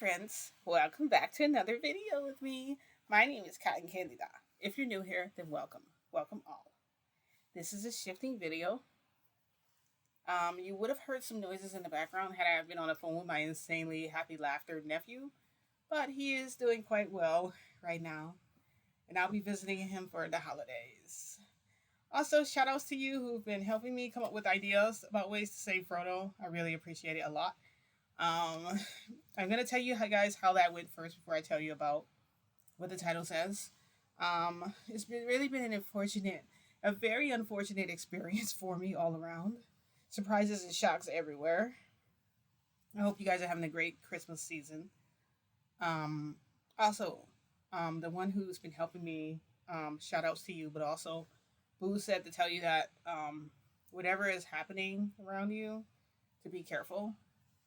friends, welcome back to another video with me. My name is Cotton Candida. If you're new here, then welcome. Welcome all. This is a shifting video. You would have heard some noises in the background had I been on the phone with my insanely happy laughter nephew, but he is doing quite well right now, and I'll be visiting him for the holidays. Also, shout outs to you who've been helping me come up with ideas about ways to save Frodo. I really appreciate it a lot. I'm gonna tell you guys how that went first before I tell you about what the title says. It's really been a very unfortunate experience for me all around. Surprises and shocks everywhere. I hope you guys are having a great Christmas season. Also, the one who's been helping me, shout outs to you, but also Boo said to tell you that whatever is happening around you, to be careful.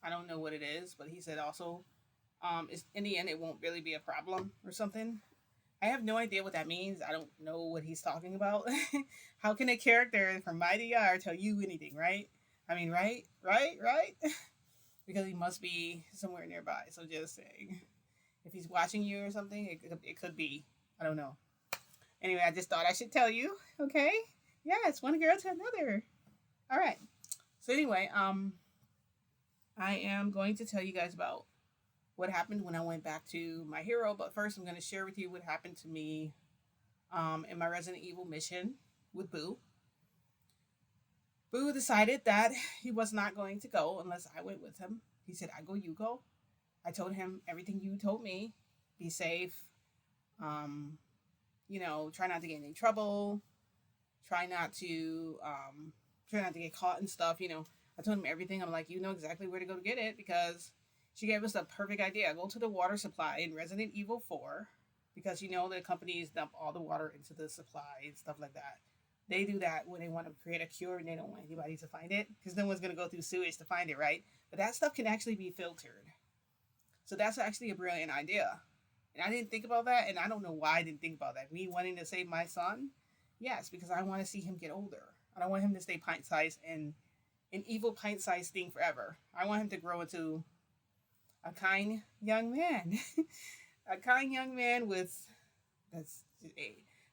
I don't know what it is, but he said also, it's, in the end, it won't really be a problem or something. I have no idea what that means. I don't know what he's talking about. How can a character from Mighty R tell you anything, right? I mean, right? Because he must be somewhere nearby. So just saying, if he's watching you or something, it could be. I don't know. Anyway, I just thought I should tell you. Okay? Yeah, it's one girl to another. All right. So anyway, I am going to tell you guys about what happened when I went back to my hero. But first, I'm going to share with you what happened to me in my Resident Evil mission with Boo. Boo decided that he was not going to go unless I went with him. He said, I go, you go. I told him everything you told me. Be safe. Try not to get in any trouble. Try not to get caught and stuff, I told him everything. I'm like, you know exactly where to go to get it because she gave us the perfect idea. Go to the water supply in Resident Evil 4 because the companies dump all the water into the supply and stuff like that. They do that when they want to create a cure and they don't want anybody to find it because no one's going to go through sewage to find it, right? But that stuff can actually be filtered. So that's actually a brilliant idea. And I didn't think about that, and I don't know why I didn't think about that. Me wanting to save my son? Yes, because I want to see him get older. I don't want him to stay pint-sized and an evil pint-sized thing forever. I want him to grow into a kind young man. A kind young man that's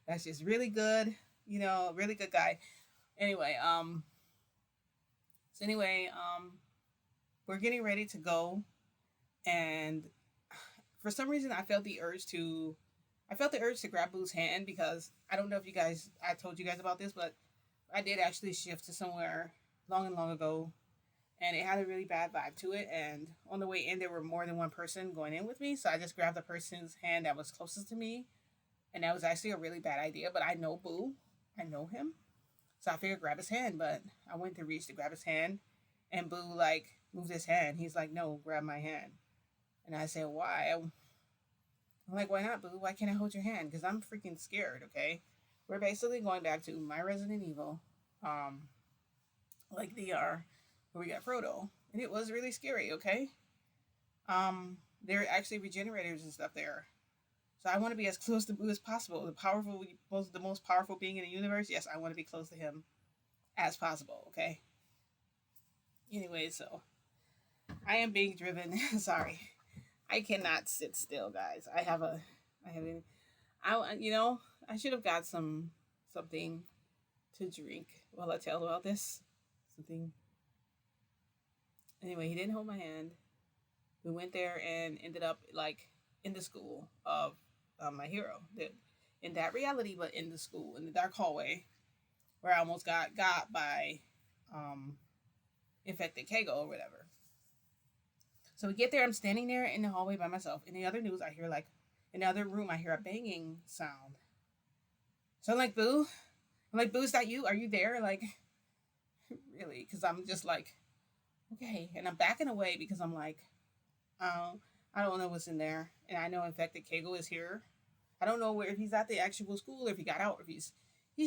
that's just really good, really good guy. Anyway, we're getting ready to go, and for some reason I felt the urge to grab Boo's hand because I don't know if I told you guys about this, but I did actually shift to somewhere long and long ago, and it had a really bad vibe to it. And on the way in, there were more than one person going in with me, so I just grabbed the person's hand that was closest to me, and that was actually a really bad idea. But I know Boo, I know him, so I figured grab his hand. But I went to reach to grab his hand, and Boo moved his hand. He's like, "No, grab my hand," and I said, "Why?" I'm like, "Why not, Boo? Why can't I hold your hand? Because I'm freaking scared." Okay, we're basically going back to my Resident Evil. Like they are, where we got Frodo, and it was really scary. Okay, there are actually regenerators and stuff there, so I want to be as close to Boo as possible. The most powerful being in the universe. Yes, I want to be close to him as possible. Okay. Anyway, so I am being driven. Sorry, I cannot sit still, guys. I should have got something to drink while I tell about this. Something. Anyway, he didn't hold my hand. We went there and ended up in the school of my hero. In that reality, but in the school, in the dark hallway, where I almost got by infected Kago or whatever. So we get there. I'm standing there in the hallway by myself. In the other news, I hear in the other room, I hear a banging sound. So I'm like, Boo. Boo, is that you? Are you there? Really? Because I'm just okay. And I'm backing away because I'm like, I don't know what's in there. And I know infected Kago is here. I don't know if he's at the actual school or if he got out or if he's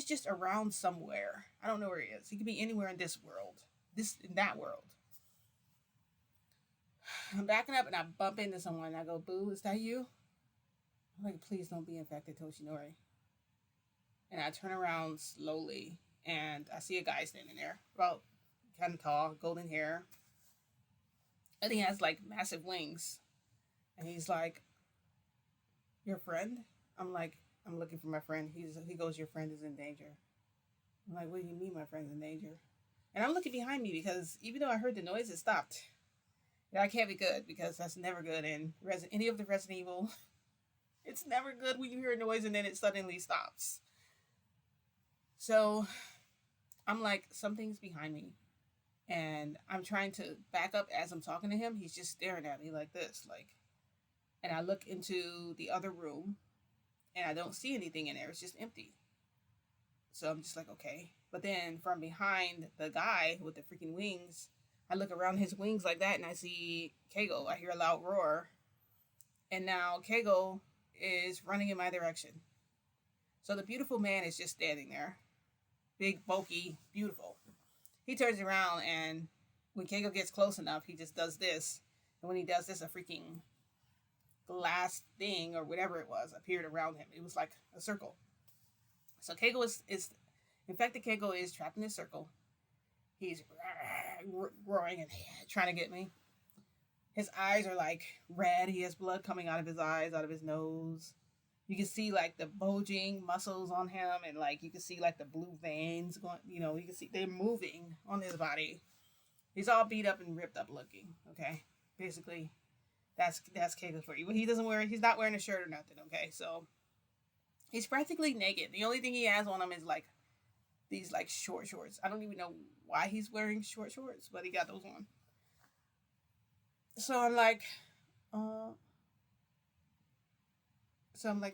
just around somewhere. I don't know where he is. He could be anywhere in this world. In that world. I'm backing up and I bump into someone and I go, Boo, is that you? I'm like, please don't be infected, Toshinori. And I turn around slowly and I see a guy standing there, about kind of tall, golden hair. And he has massive wings. And he's like, your friend? I'm like, I'm looking for my friend. He goes, your friend is in danger. I'm like, what do you mean my friend's in danger? And I'm looking behind me because even though I heard the noise, it stopped. That can't be good because that's never good in any of the Resident Evil. It's never good when you hear a noise and then it suddenly stops. So I'm like, something's behind me. And I'm trying to back up as I'm talking to him. He's just staring at me like this. And I look into the other room and I don't see anything in there. It's just empty. So I'm just like, okay. But then from behind the guy with the freaking wings, I look around his wings like that and I see Keigo. I hear a loud roar. And now Keigo is running in my direction. So the beautiful man is just standing there. Big, bulky, beautiful. He turns around and when Keigo gets close enough, he just does this. And when he does this, a freaking glass thing or whatever it was appeared around him. It was like a circle. So Keigo is infected. Keigo is trapped in a circle. He's roaring and trying to get me. His eyes are like red. He has blood coming out of his eyes, out of his nose. You can see like the bulging muscles on him, and like you can see like the blue veins going. You know, you can see they're moving on his body. He's all beat up and ripped up looking. Okay, basically, that's Keigo for you. He's not wearing a shirt or nothing. Okay, so he's practically naked. The only thing he has on him is like these like short shorts. I don't even know why he's wearing short shorts, but he got those on. So I'm like,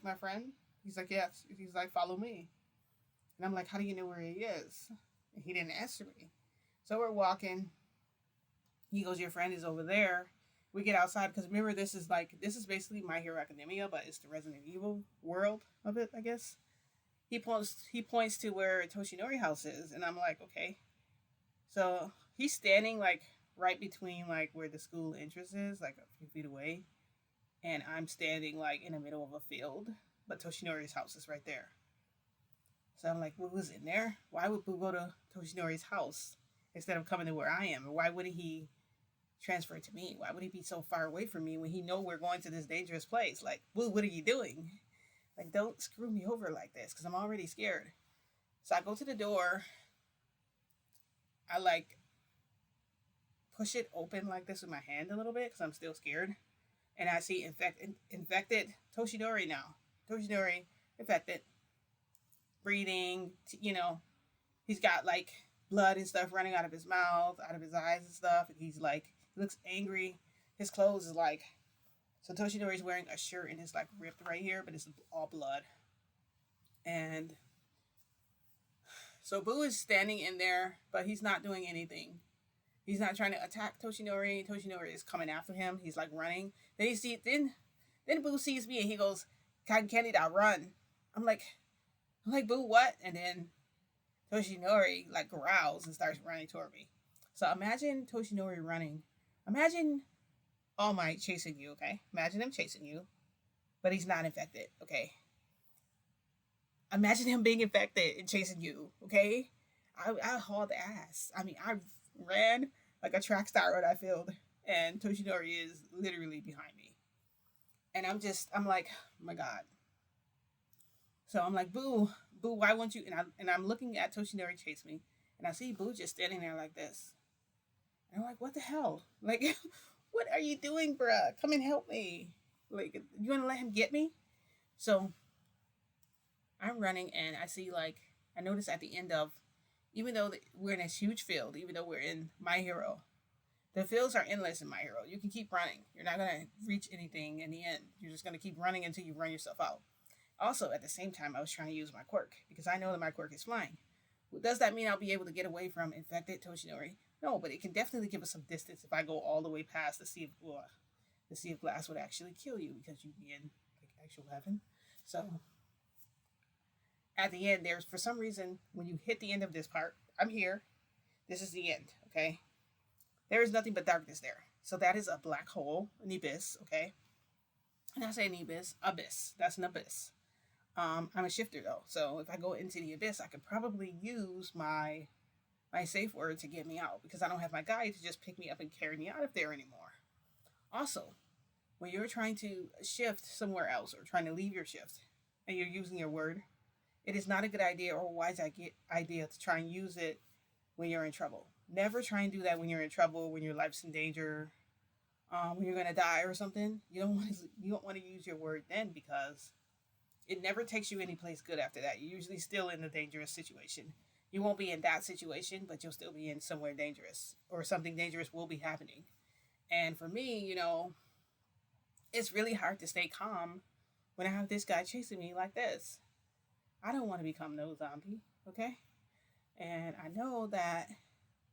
my friend? He's like, yes. He's like, follow me. And I'm like, how do you know where he is? And he didn't answer me. So we're walking. He goes, your friend is over there. We get outside because remember, this is basically My Hero Academia, but it's the Resident Evil world of it, I guess. He points to where Toshinori house is, and I'm like, okay. So he's standing like right between like where the school entrance is, like a few feet away. And I'm standing like in the middle of a field, but Toshinori's house is right there. So I'm like, Boo's in there. Why would Boo go to Toshinori's house instead of coming to where I am? Or why wouldn't he transfer to me? Why would he be so far away from me when he know we're going to this dangerous place? Like, Boo, what are you doing? Like, don't screw me over like this because I'm already scared. So I go to the door. I like push it open like this with my hand a little bit because I'm still scared. And I see infected Toshinori now. Toshinori infected, breathing. He's got like blood and stuff running out of his mouth, out of his eyes and stuff. And he's like, he looks angry. His clothes is like, so Toshinori's wearing a shirt and it's like ripped right here, but it's all blood. And so Boo is standing in there, but he's not doing anything. He's not trying to attack Toshinori. Toshinori is coming after him. He's like running. Then Boo sees me and he goes, Candida, run. I'm like, Boo, what? And then Toshinori like growls and starts running toward me. So imagine Toshinori running. Imagine All Might chasing you, okay? Imagine him chasing you, but he's not infected, okay? Imagine him being infected and chasing you, okay? I hauled ass. I mean, I ran like a track star on that field, and Toshinori is literally behind me. And I'm like, oh my God. So I'm like, Boo, why won't you? And I'm looking at Toshinori chase me, and I see Boo just standing there like this. And I'm like, what the hell? Like, what are you doing, bruh? Come and help me. Like, you want to let him get me? So I'm running, and I notice at the end of, even though we're in this huge field, even though we're in My Hero, the fields are endless in My Hero. You can keep running. You're not going to reach anything in the end. You're just going to keep running until you run yourself out. Also, at the same time, I was trying to use my quirk because I know that my quirk is flying. Well, does that mean I'll be able to get away from infected Toshinori? No, but it can definitely give us some distance if I go all the way past the Sea of Glass would actually kill you because you'd be in like actual heaven. So at the end, there's for some reason when you hit the end of this part, I'm here. This is the end, okay? There is nothing but darkness there. So that is a black hole, an abyss, okay? And I say an abyss. That's an abyss. I'm a shifter though, so if I go into the abyss, I could probably use my safe word to get me out because I don't have my guide to just pick me up and carry me out of there anymore. Also, when you're trying to shift somewhere else or trying to leave your shift and you're using your word, it is not a good idea or a wise idea to try and use it when you're in trouble. Never try and do that when you're in trouble, when your life's in danger, when you're gonna die or something. You don't want to use your word then, because it never takes you any place good after that. You're usually still in a dangerous situation. You won't be in that situation, but you'll still be in somewhere dangerous, or something dangerous will be happening. And for me, it's really hard to stay calm when I have this guy chasing me like this. I don't want to become no zombie, okay? And I know that,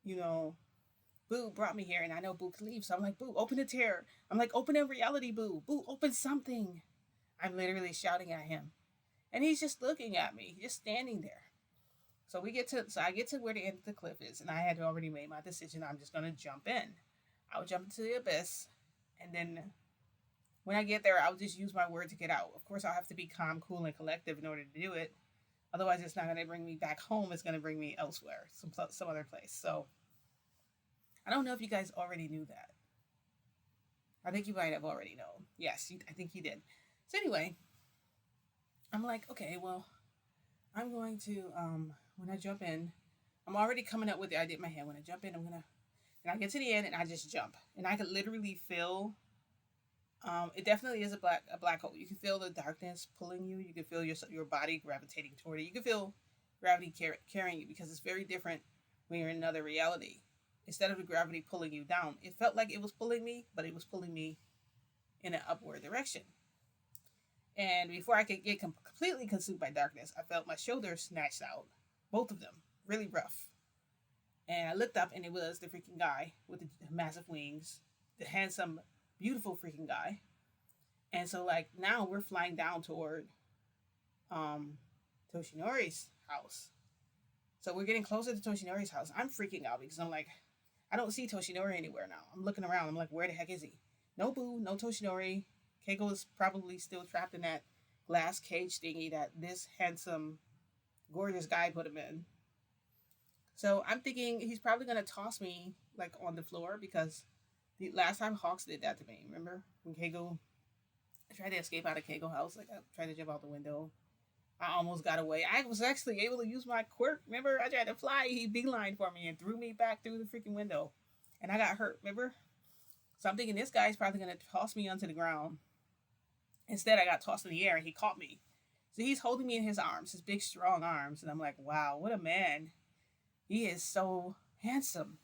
you know, Boo brought me here, and I know Boo can leave. So I'm like, Boo, open the tear. I'm like, open a reality, Boo. Boo, open something. I'm literally shouting at him. And he's just looking at me, just standing there. So I get to where the end of the cliff is, and I had already made my decision. I'm just gonna jump in. I would jump into the abyss, and then when I get there, I'll just use my word to get out. Of course, I'll have to be calm, cool, and collective in order to do it. Otherwise, it's not going to bring me back home. It's going to bring me elsewhere, some other place. So I don't know if you guys already knew that. I think you might have already known. Yes, I think you did. So anyway, I'm like, okay, well, I'm going to, when I jump in, I'm already coming up with the idea in my head. When I jump in, and I get to the end, and I just jump. And I could literally feel, it definitely is a black hole. You can feel the darkness pulling you. You can feel your body gravitating toward it. You can feel gravity carrying you, because it's very different when you're in another reality. Instead of the gravity pulling you down, it felt like it was pulling me, but it was pulling me in an upward direction. And before I could get completely consumed by darkness, I felt my shoulders snatched out, both of them, really rough. And I looked up, and it was the freaking guy with the massive wings, the handsome, beautiful freaking guy. And so, like, now we're flying down toward Toshinori's house. So we're getting closer to Toshinori's house. I'm freaking out because I'm like, I don't see Toshinori anywhere now. I'm looking around. I'm like, where the heck is he? No Boo, no Toshinori. Keiko is probably still trapped in that glass cage thingy that this handsome, gorgeous guy put him in. So I'm thinking he's probably going to toss me, like, on the floor, because the last time Hawks did that to me, remember? When Keiko tried to escape out of Keiko's house, like, I tried to jump out the window. I almost got away. I was actually able to use my quirk. Remember, I tried to fly. He beelined for me and threw me back through the freaking window. And I got hurt, remember? So I'm thinking this guy's probably going to toss me onto the ground. Instead, I got tossed in the air, and he caught me. So he's holding me in his arms, his big, strong arms. And I'm like, wow, what a man. He is so handsome.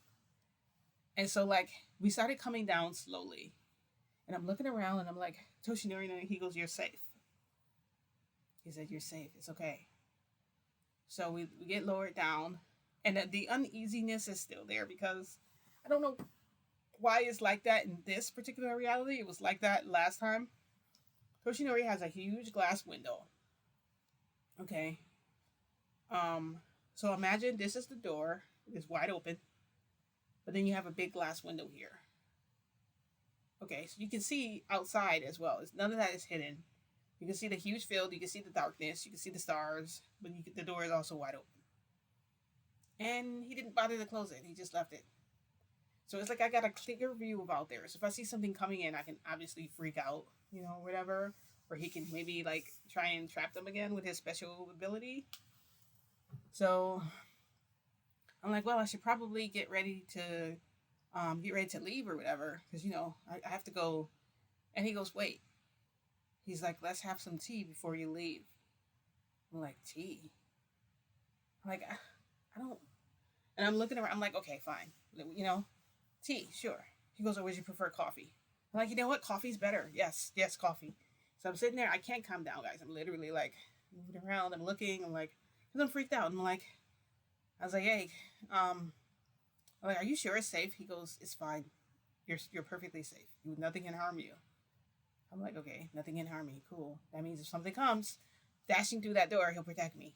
And so, like, we started coming down slowly. And I'm looking around, and I'm like, Toshinori, and he goes, you're safe. He said, you're safe. It's okay. So we get lowered down. And the uneasiness is still there, because I don't know why it's like that in this particular reality. It was like that last time. Toshinori has a huge glass window. Okay. So imagine this is the door. It's wide open. But then you have a big glass window here. Okay, so you can see outside as well. None of that is hidden. You can see the huge field. You can see the darkness. You can see the stars. But the door is also wide open. And he didn't bother to close it. He just left it. So it's like I got a clear view of out there. So if I see something coming in, I can obviously freak out, whatever. Or he can maybe, like, try and trap them again with his special ability. So I'm like, well, I should probably get ready to leave or whatever. Because, I have to go. And he goes, wait. He's like, let's have some tea before you leave. I'm like, tea? I'm like, I don't. And I'm looking around. I'm like, okay, fine. Tea, sure. He goes, or would you prefer coffee? I'm like, you know what? Coffee's better. Yes, coffee. So I'm sitting there. I can't calm down, guys. I'm literally, like, moving around. I'm looking. I'm like, because I'm freaked out. I was like, hey, I'm like, are you sure it's safe? He goes, it's fine. You're perfectly safe. Nothing can harm you. I'm like, okay, nothing can harm me. Cool. That means if something comes dashing through that door, he'll protect me.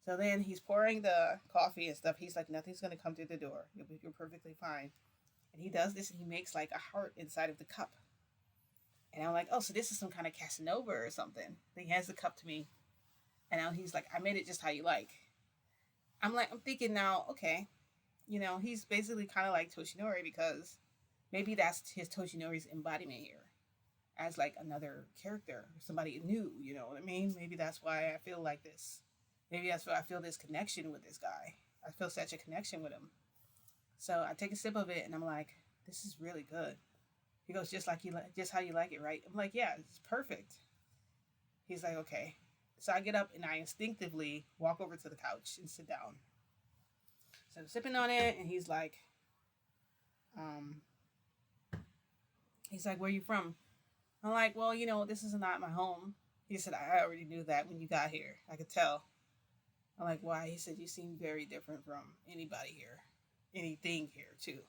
So then he's pouring the coffee and stuff. He's like, nothing's going to come through the door. You're perfectly fine. And he does this, and he makes, like, a heart inside of the cup. And I'm like, oh, so this is some kind of Casanova or something. Then he hands the cup to me. And now he's like, I made it just how you like. I'm thinking now, okay, he's basically kind of like Toshinori, because maybe that's his Toshinori's embodiment here. as like another character, somebody new, you know what I mean? Maybe that's why I feel like this. Maybe that's why I feel this connection with this guy. I feel such a connection with him. So I take a sip of it and I'm like, this is really good. He goes, just like you like, just how you like it, right? I'm like, yeah, it's perfect. He's like, okay. So I get up and I instinctively walk over to the couch and sit down. So I'm sipping on it, and um, he's like, where you from? I'm like, well, this is not my home. He said, I already knew that when you got here. I could tell. I'm like, why? He said, you seem very different from anybody here, anything here, too.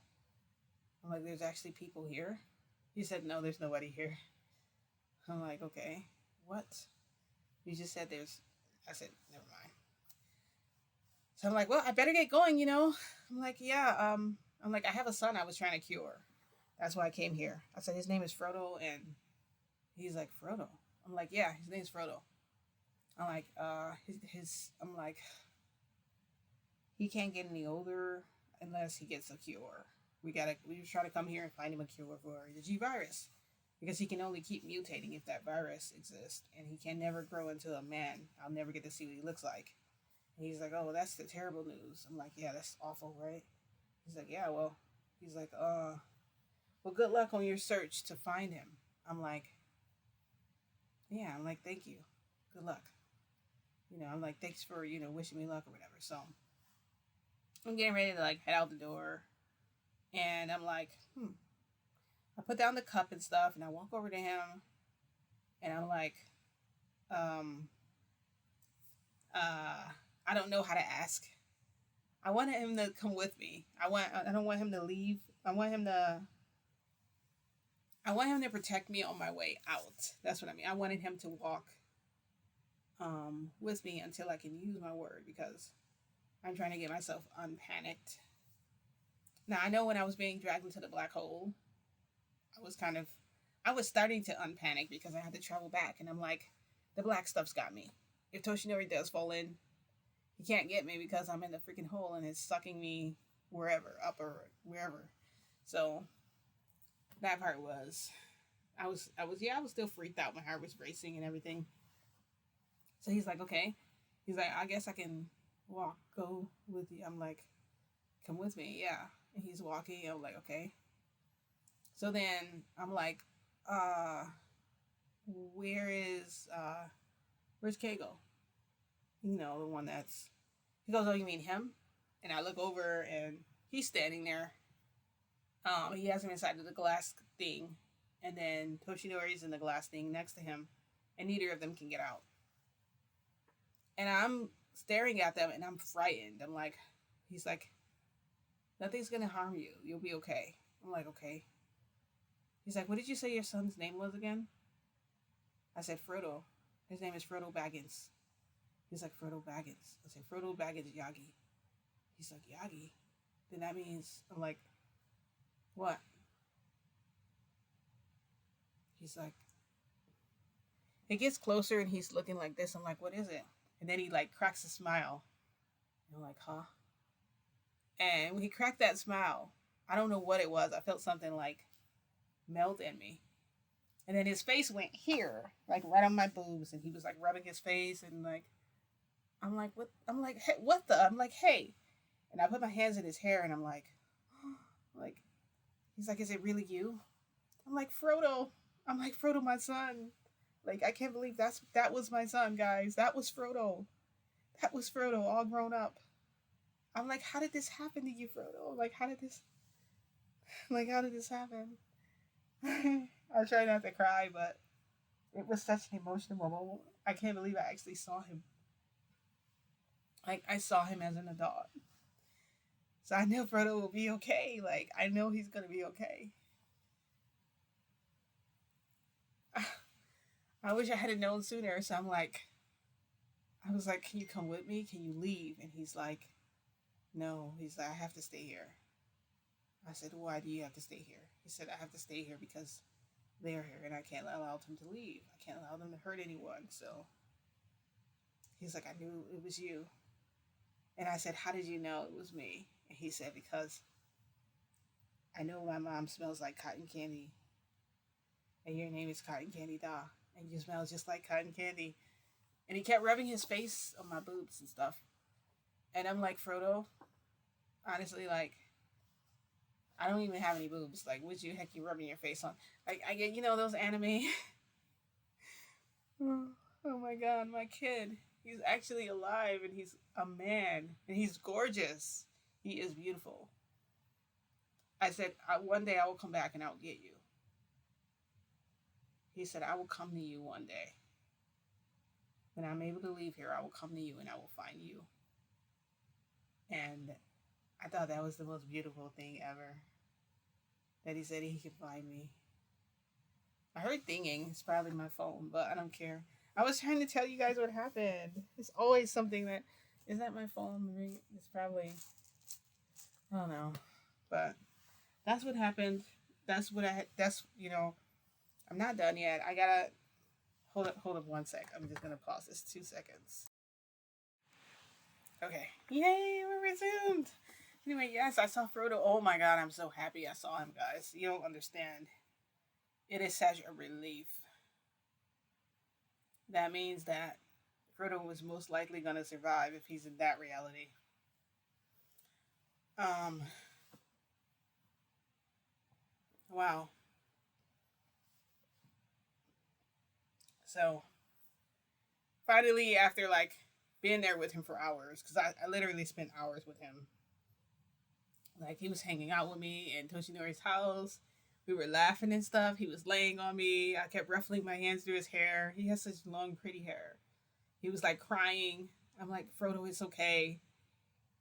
I'm like, there's actually people here? He said, no, there's nobody here. I'm like, okay, what? You just said there's. I said, never mind. So I'm like, well, I better get going. I'm like, yeah. I'm like, I have a son I was trying to cure. That's why I came here. I said, his name is Frodo, and he's like, Frodo. I'm like, yeah, his name's Frodo. I'm like, I'm like, he can't get any older unless he gets a cure. We just try to come here and find him a cure for the G virus. Because he can only keep mutating if that virus exists. And he can never grow into a man. I'll never get to see what he looks like. And he's like, oh, well, that's the terrible news. I'm like, yeah, that's awful, right? He's like, yeah, well. He's like, well, good luck on your search to find him. I'm like, yeah, I'm like, thank you. Good luck. I'm like, thanks for, wishing me luck or whatever. So I'm getting ready to like head out the door. And I'm like, I put down the cup and stuff, and I walk over to him, and I'm like, I don't know how to ask. I wanted him to come with me. I don't want him to leave. I want him to protect me on my way out. That's what I mean. I wanted him to walk with me until I can use my word, because I'm trying to get myself unpanicked. Now, I know when I was being dragged into the black hole, I was starting to unpanic because I had to travel back, and I'm like, the black stuff's got me. If Toshinori does fall in, he can't get me because I'm in the freaking hole and it's sucking me wherever, up or wherever. So that part was, I was still freaked out. My heart was racing and everything. So he's like, okay. He's like, I guess I can go with you. I'm like, come with me, yeah. And he's walking. I'm like, okay. So then I'm like, where's Kago? The one that's, he goes, oh, you mean him? And I look over and he's standing there. He has him inside of the glass thing. And then Toshinori's in the glass thing next to him. And neither of them can get out. And I'm staring at them and I'm frightened. I'm like, he's like, nothing's going to harm you. You'll be okay. I'm like, okay. He's like, what did you say your son's name was again? I said, Frodo. His name is Frodo Baggins. He's like, Frodo Baggins. I said, Frodo Baggins Yagi. He's like, Yagi? Then that means, I'm like, what? He's like, it gets closer and he's looking like this. I'm like, what is it? And then he like cracks a smile. And I'm like, huh? And when he cracked that smile, I don't know what it was. I felt something like melt in me. And then his face went here, like right on my boobs. And he was like rubbing his face and like, I'm like, what? I'm like, hey, what the? I'm like, hey. And I put my hands in his hair and I'm like, he's like, is it really you? I'm like, Frodo. I'm like, Frodo, my son. Like, I can't believe that was my son, guys. That was Frodo. That was Frodo, all grown up. I'm like, how did this happen to you, Frodo? Like, how did this happen? I try not to cry, but it was such an emotional moment. I can't believe I actually saw him. Like, I saw him as an adult. So I know Frodo will be okay. Like, I know he's going to be okay. I wish I had known sooner. So I was like, can you come with me? Can you leave? And he's like, no. He's like, I have to stay here. I said, why do you have to stay here? He said, I have to stay here because they're here and I can't allow them to leave. I can't allow them to hurt anyone. So he's like, I knew it was you. And I said, how did you know it was me? And he said, because I know my mom smells like cotton candy. And your name is Cotton Candy Da. And you smell just like cotton candy. And he kept rubbing his face on my boobs and stuff. And I'm like, Frodo, honestly, like, I don't even have any boobs. Like, what you heck you rubbing your face on? Like, I get, those anime. Oh my god, my kid. He's actually alive and he's a man and he's gorgeous. He is beautiful. I said, one day I will come back and I'll get you. He said, I will come to you one day. When I'm able to leave here, I will come to you and I will find you. And I thought that was the most beautiful thing ever. That he said he could find me. I heard dinging. It's probably my phone, but I don't care. I was trying to tell you guys what happened. It's always something that... Is that my phone? It's probably... I don't know. But that's what happened. That's what I... That's, I'm not done yet. I gotta... Hold up 1 sec. I'm just gonna pause this 2 seconds. Okay. Yay, we're resumed. Anyway, yes, I saw Frodo. Oh my god, I'm so happy I saw him, guys. You don't understand. It is such a relief. That means that Frodo was most likely going to survive if he's in that reality. Wow. So, finally, after being there with him for hours, because I literally spent hours with him. Like, he was hanging out with me in Toshinori's house. We were laughing and stuff. He was laying on me. I kept ruffling my hands through his hair. He has such long, pretty hair. He was crying. I'm like, Frodo, it's okay.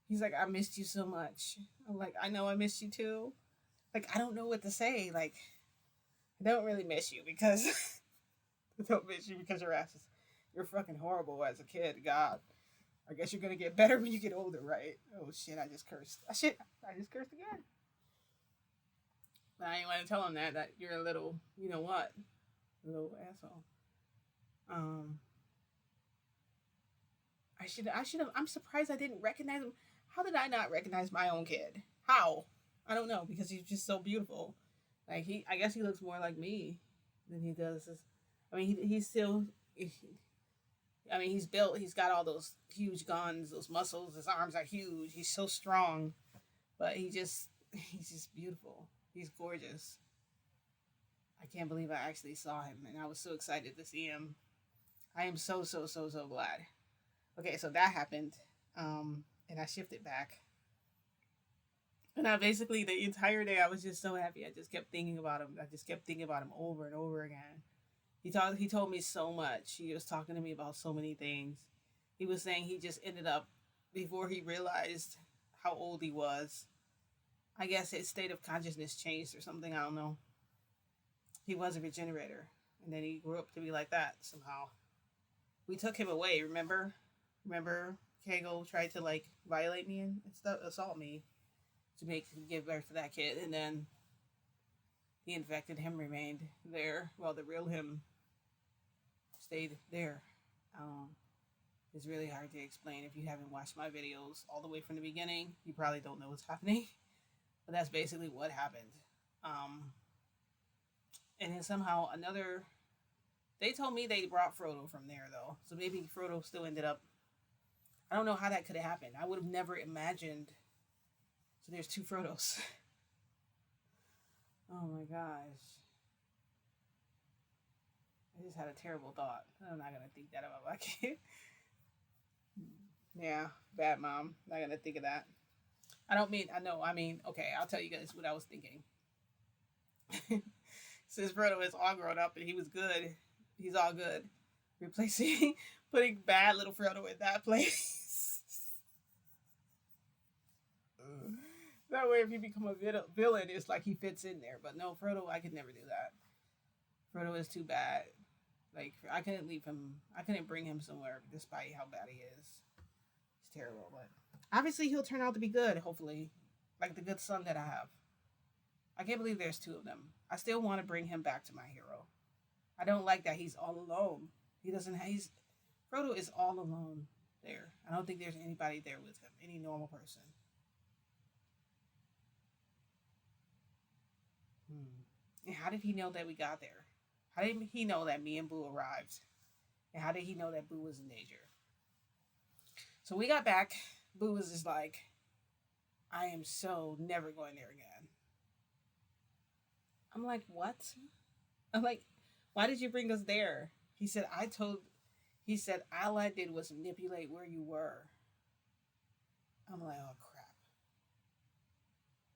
He's like, I missed you so much. I'm like, I know I missed you too. I don't know what to say. I don't really miss you because I don't miss you because you're fucking horrible as a kid. God, I guess you're gonna get better when you get older, right? Oh shit, I just cursed. I just cursed again. But I ain't want to tell him that you're a little, you know what, little asshole. I should have. I'm surprised I didn't recognize him. How did I not recognize my own kid? How? I don't know, because he's just so beautiful. I guess he looks more like me than he does. He's still. He's built. He's got all those huge guns, those muscles. His arms are huge. He's so strong, but he's just beautiful. He's gorgeous. I can't believe I actually saw him, and I was so excited to see him. I am so glad. Okay, so that happened, and I shifted back. And I basically, the entire day, I was just so happy. I just kept thinking about him. I just kept thinking about him over and over again. He told me so much. He was talking to me about so many things. He was saying he just ended up, before he realized how old he was, I guess his state of consciousness changed or something. I don't know. He was a regenerator. And then he grew up to be like that somehow. We took him away, remember? Remember, Kago tried to violate me and stuff, assault me to give birth to that kid, and then the infected him remained there while the real him stayed there. It's really hard to explain if you haven't watched my videos all the way from the beginning. You probably don't know what's happening, but that's basically what happened. And then somehow they told me they brought Frodo from there though, so maybe Frodo still ended up. I don't know how that could have happened. I would have never imagined. So there's 2 Frodos. Oh my gosh. I just had a terrible thought. I'm not going to think that about my kid. Yeah, bad mom. Not going to think of that. Okay, I'll tell you guys what I was thinking. Since Frodo is all grown up and he was good, he's all good. Putting bad little Frodo in that place. That way, if you become a villain, it's like he fits in there. But no, Frodo, I could never do that. Frodo is too bad. I couldn't leave him. I couldn't bring him somewhere despite how bad he is. He's terrible, but obviously he'll turn out to be good, hopefully. Like the good son that I have. I can't believe there's 2 of them. I still want to bring him back to my hero. I don't like that he's all alone. Frodo is all alone there. I don't think there's anybody there with him. Any normal person. And how did he know that we got there? How did he know that me and Boo arrived? And how did he know that Boo was in danger? So we got back. Boo was just like, I am so never going there again. I'm like, what? I'm like, why did you bring us there? He said, he said, all I did was manipulate where you were. I'm like, oh crap.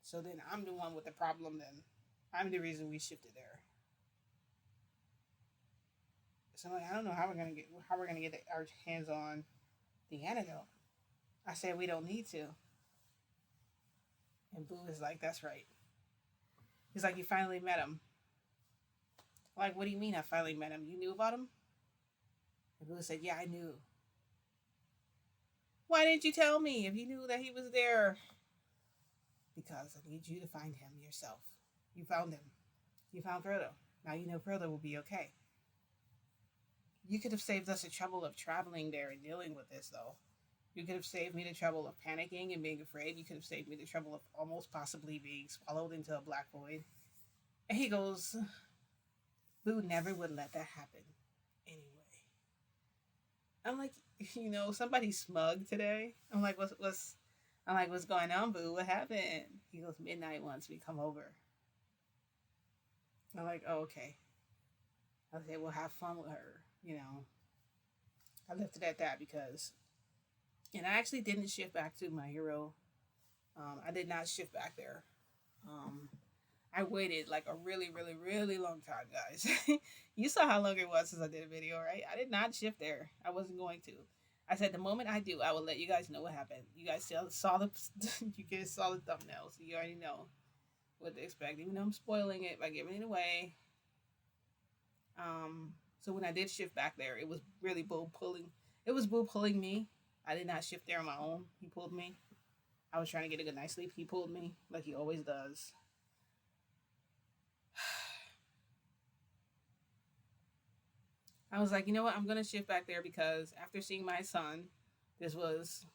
So then I'm the one with the problem then. I'm the reason we shifted there. So I'm like, I don't know how we're gonna get our hands on the antidote. I said we don't need to. And Boo is like, that's right. He's like, you finally met him. Like, what do you mean I finally met him? You knew about him? And Boo said, yeah, I knew. Why didn't you tell me if you knew that he was there? Because I need you to find him yourself. You found him. You found Frodo. Now you know Frodo will be okay. You could have saved us the trouble of traveling there and dealing with this, though. You could have saved me the trouble of panicking and being afraid. You could have saved me the trouble of almost possibly being swallowed into a black void. And he goes, Boo never would let that happen anyway. I'm like, somebody's smug today. I'm like, what's going on, Boo? What happened? He goes, Midnight wants me to come over. I'm like, oh, okay. I said, well, have fun with her. I left it at that because, and I actually didn't shift back to my hero. I did not shift back there. I waited like a really, really, really long time, guys. You saw how long it was since I did a video, right? I did not shift there. I wasn't going to. I said the moment I do, I will let you guys know what happened. You guys saw the you guys saw the thumbnail, so you already know what to expect. Even though I'm spoiling it by giving it away. So when I did shift back there, it was really Boo pulling. It was Boo pulling me. I did not shift there on my own. He pulled me. I was trying to get a good night's sleep. He pulled me like he always does. I was like, you know what? I'm going to shift back there because after seeing my son, this was,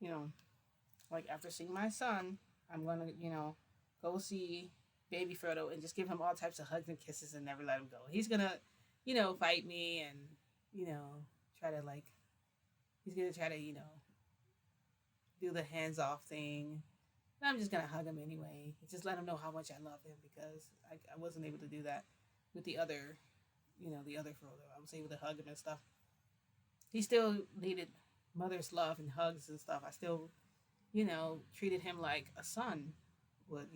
after seeing my son, I'm going to, go see baby Frodo and just give him all types of hugs and kisses and never let him go. He's going to, fight me and, try to he's going to try to, do the hands off thing. And I'm just going to hug him anyway. Just let him know how much I love him because I wasn't able to do that with the other Frodo. I was able to hug him and stuff. He still needed mother's love and hugs and stuff. I still, treated him like a son would,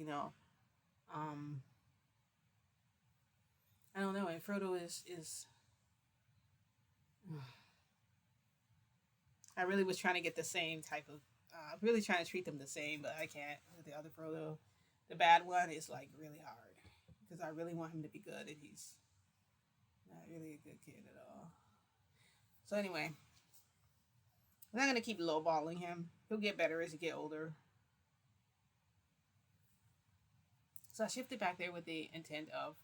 I don't know. And Frodo is I really was trying to get the same type of, really trying to treat them the same, but I can't with the other Frodo. The bad one is like really hard because I really want him to be good, and he's not really a good kid at all. So anyway, I'm not gonna keep lowballing him. He'll get better as he get older. So I shifted back there with the intent of,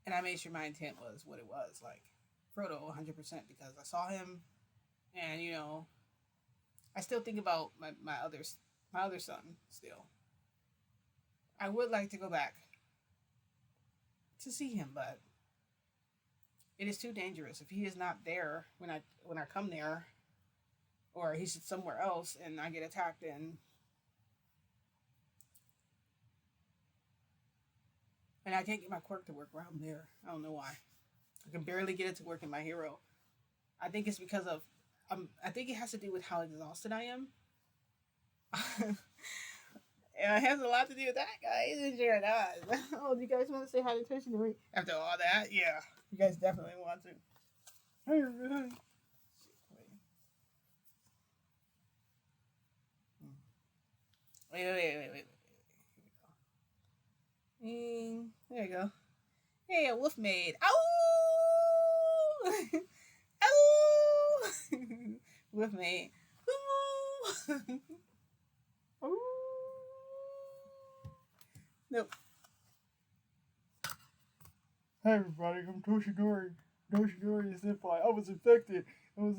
and I made sure my intent was what it was, like Frodo 100%, because I saw him, and I still think about my other son still. I would like to go back to see him, but it is too dangerous. If he is not there when I come there, or he's somewhere else and I get attacked, and I can't get my quirk to work while I'm there. I don't know why. I can barely get it to work in my hero. I think it's because of I think it has to do with how exhausted I am. And it has a lot to do with that, guys. It sure does. Oh, do you guys want to say hi to Toshi? After all that, yeah. You guys definitely want to. Wait. There you go. Hey, a wolf maid. Ow! Ow! Wolf maid. Ooh. Nope. Hi everybody, I'm Toshinori. Toshinori is Senpai. I was infected. Oh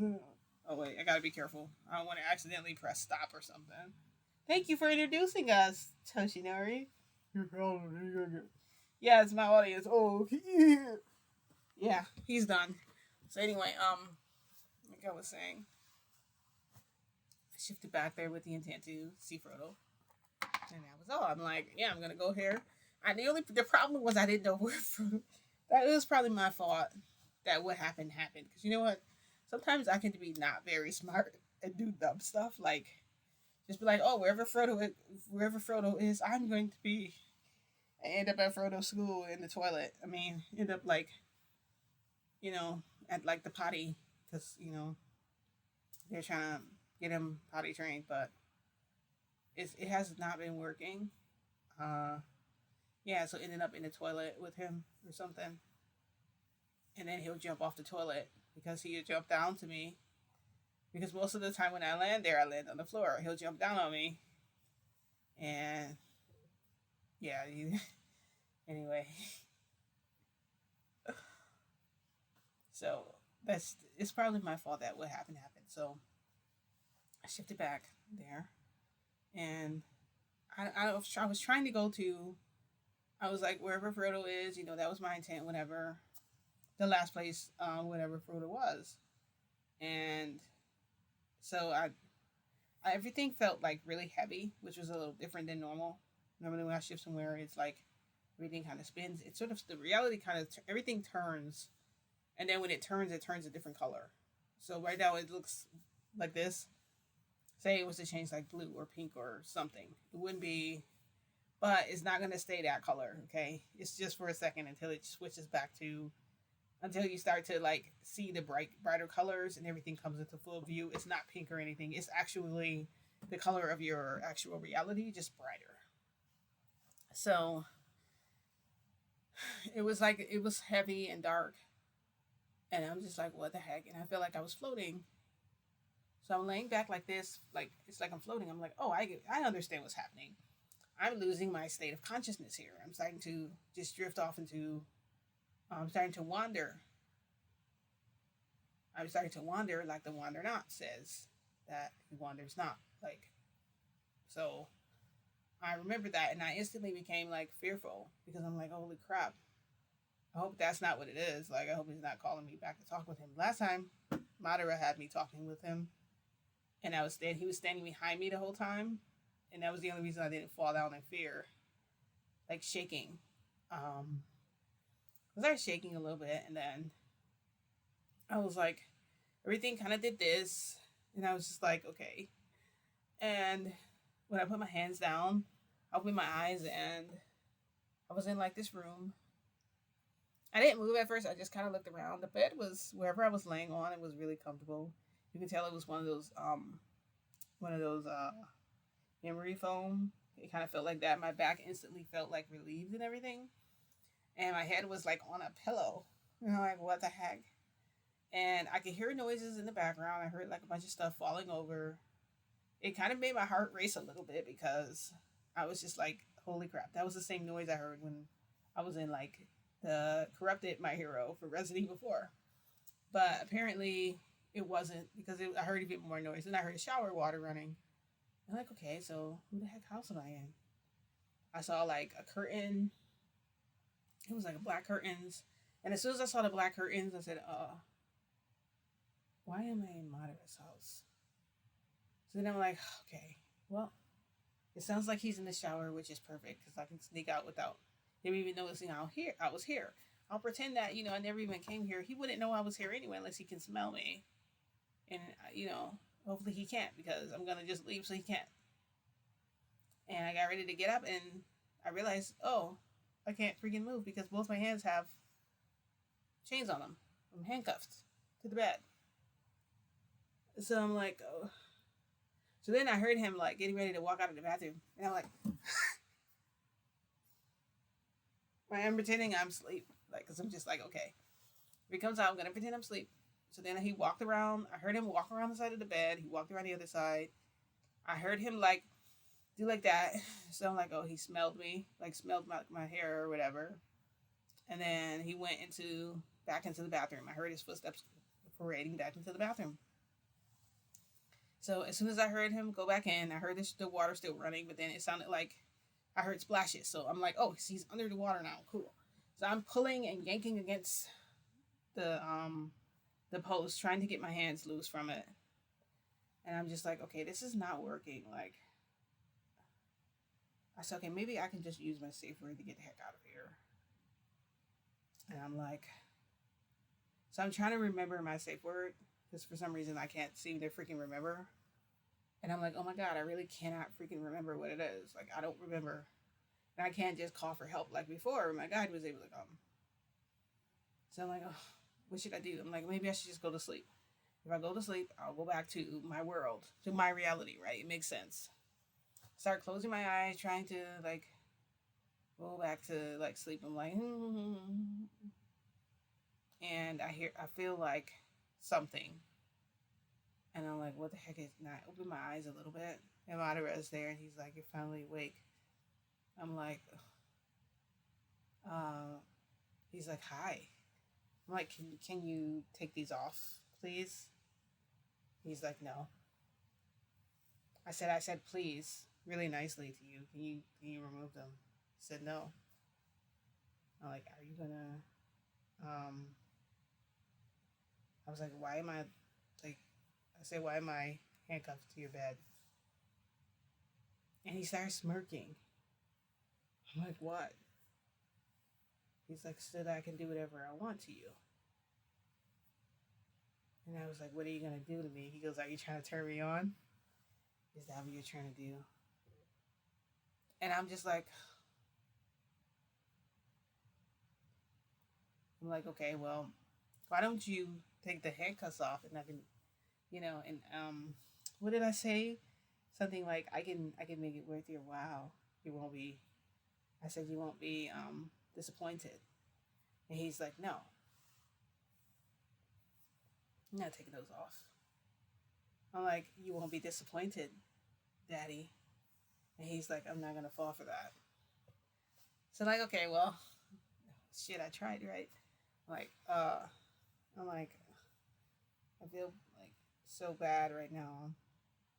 wait, I gotta be careful. I don't want to accidentally press stop or something. Thank you for introducing us, Toshinori. You're probably Yeah, it's my audience. Oh, yeah, he's done. So anyway, like I was saying, I shifted back there with the intent to see Frodo, and that was all. I'm like, yeah, I'm gonna go here. The problem was I didn't know where Frodo. That was probably my fault. That what happened happened, because you know what? Sometimes I can be not very smart and do dumb stuff, like just be like, oh, wherever Frodo is, I'm going to be. I end up at Frodo's school in the toilet. I mean, end up like, you know, at like the potty, because they're trying to get him potty trained, but it has not been working. Uh, yeah, so ended up in the toilet with him or something, and then he'll jump off the toilet because he'll jump down to me. Because most of the time when I land there, I land on the floor. He'll jump down on me, and yeah, anyway. So it's probably my fault that what happened happened. So I shifted back there, and I was trying to go to. I was like wherever Frodo is, that was my intent. Whenever the last place, whatever Frodo was, and so everything felt like really heavy, which was a little different than normal. Normally when I shift somewhere, it's like everything kind of spins. It's sort of the reality kind of everything turns, and then when it turns a different color. So right now it looks like this. Say it was to change like blue or pink or something, it wouldn't be. But it's not gonna stay that color. Okay, it's just for a second until it switches back to until you start to like see the brighter colors and everything comes into full view. It's not pink or anything. It's actually the color of your actual reality, just brighter. So it was like it was heavy and dark, and I'm just like, what the heck? And I felt like I was floating. So I'm laying back like this, like it's like I'm floating. I'm like, oh, I understand what's happening. I'm losing my state of consciousness here. I'm starting to just drift off into. I'm starting to wander. I'm starting to wander like the wander not says that he wanders not. Like, so I remember that, and I instantly became like fearful because I'm like, holy crap. I hope that's not what it is. Like, I hope he's not calling me back to talk with him. Last time, Madara had me talking with him, and he was standing behind me the whole time, and that was the only reason I didn't fall down in fear, like shaking. I started shaking a little bit, and then I was like, everything kind of did this, and I was just like, okay. And when I put my hands down, I opened my eyes, and I was in like this room. I didn't move at first. I just kind of looked around. The bed was wherever I was laying on. It was really comfortable. You can tell it was one of those memory foam. It kind of felt like that. My back instantly felt like relieved and everything, and my head was like on a pillow. Like what the heck? And I could hear noises in the background. I heard like a bunch of stuff falling over. It kind of made my heart race a little bit because I was just like, holy crap. That was the same noise I heard when I was in like the corrupted My Hero for Resident Evil 4. But apparently it wasn't because I heard even more noise. And I heard shower water running. I'm like, okay, so who the heck house am I in? I saw like a curtain. It was like black curtains. And as soon as I saw the black curtains, I said, why am I in Madara's house? So then I'm like, okay, well, it sounds like he's in the shower, which is perfect because I can sneak out without him even noticing I was here. I'll pretend that, I never even came here. He wouldn't know I was here anyway unless he can smell me. And, hopefully he can't because I'm going to just leave so he can't. And I got ready to get up and I realized, oh, I can't freaking move because both my hands have chains on them. I'm handcuffed to the bed. So I'm like, oh. So then I heard him like getting ready to walk out of the bathroom. And I'm like, I'm pretending I'm asleep. Like, because I'm just like, okay. If he comes out, I'm going to pretend I'm asleep. So then he walked around. I heard him walk around the side of the bed. He walked around the other side. I heard him like do like that. So I'm like, oh, he smelled me. Like smelled my hair or whatever. And then he went back into the bathroom. I heard his footsteps parading back into the bathroom. So as soon as I heard him go back in, I heard the water still running, but then it sounded like I heard splashes. So I'm like, oh, he's under the water now. Cool. So I'm pulling and yanking against the post, trying to get my hands loose from it. And I'm just like, okay, this is not working. Like, I said, okay, maybe I can just use my safe word to get the heck out of here. And I'm like, so I'm trying to remember my safe word because for some reason I can't seem to freaking remember. And I'm like, oh my God, I really cannot freaking remember what it is. Like, I don't remember. And I can't just call for help like before. My guide was able to come. So I'm like, oh, what should I do? I'm like, maybe I should just go to sleep. If I go to sleep, I'll go back to my world, to my reality, right? It makes sense. Start closing my eyes, trying to like go back to like sleep. I'm like, and I feel like something. And I'm like, what the heck is that? I open my eyes a little bit. And Madara is there and he's like, you're finally awake. I'm like, he's like, hi. I'm like, can you take these off, please? He's like, no. I said, please, really nicely to you. Can you remove them? He said, no. I'm like, are you gonna, I was like, why am I, like, I said, why am I handcuffed to your bed? And he starts smirking. I'm like, what? He's like, so that I can do whatever I want to you. And I was like, what are you going to do to me? He goes, are you trying to turn me on? Is that what you're trying to do? And I'm just like, I'm like, okay, well, why don't you take the handcuffs off and I can, and what did I say? Something like, I can make it worth your while. You won't be, I said, you won't be disappointed. And he's like, no, I'm not taking those off. I'm like, you won't be disappointed, Daddy. And he's like, I'm not going to fall for that. So like, okay, well, shit, I tried, right? I'm like, I feel like so bad right now.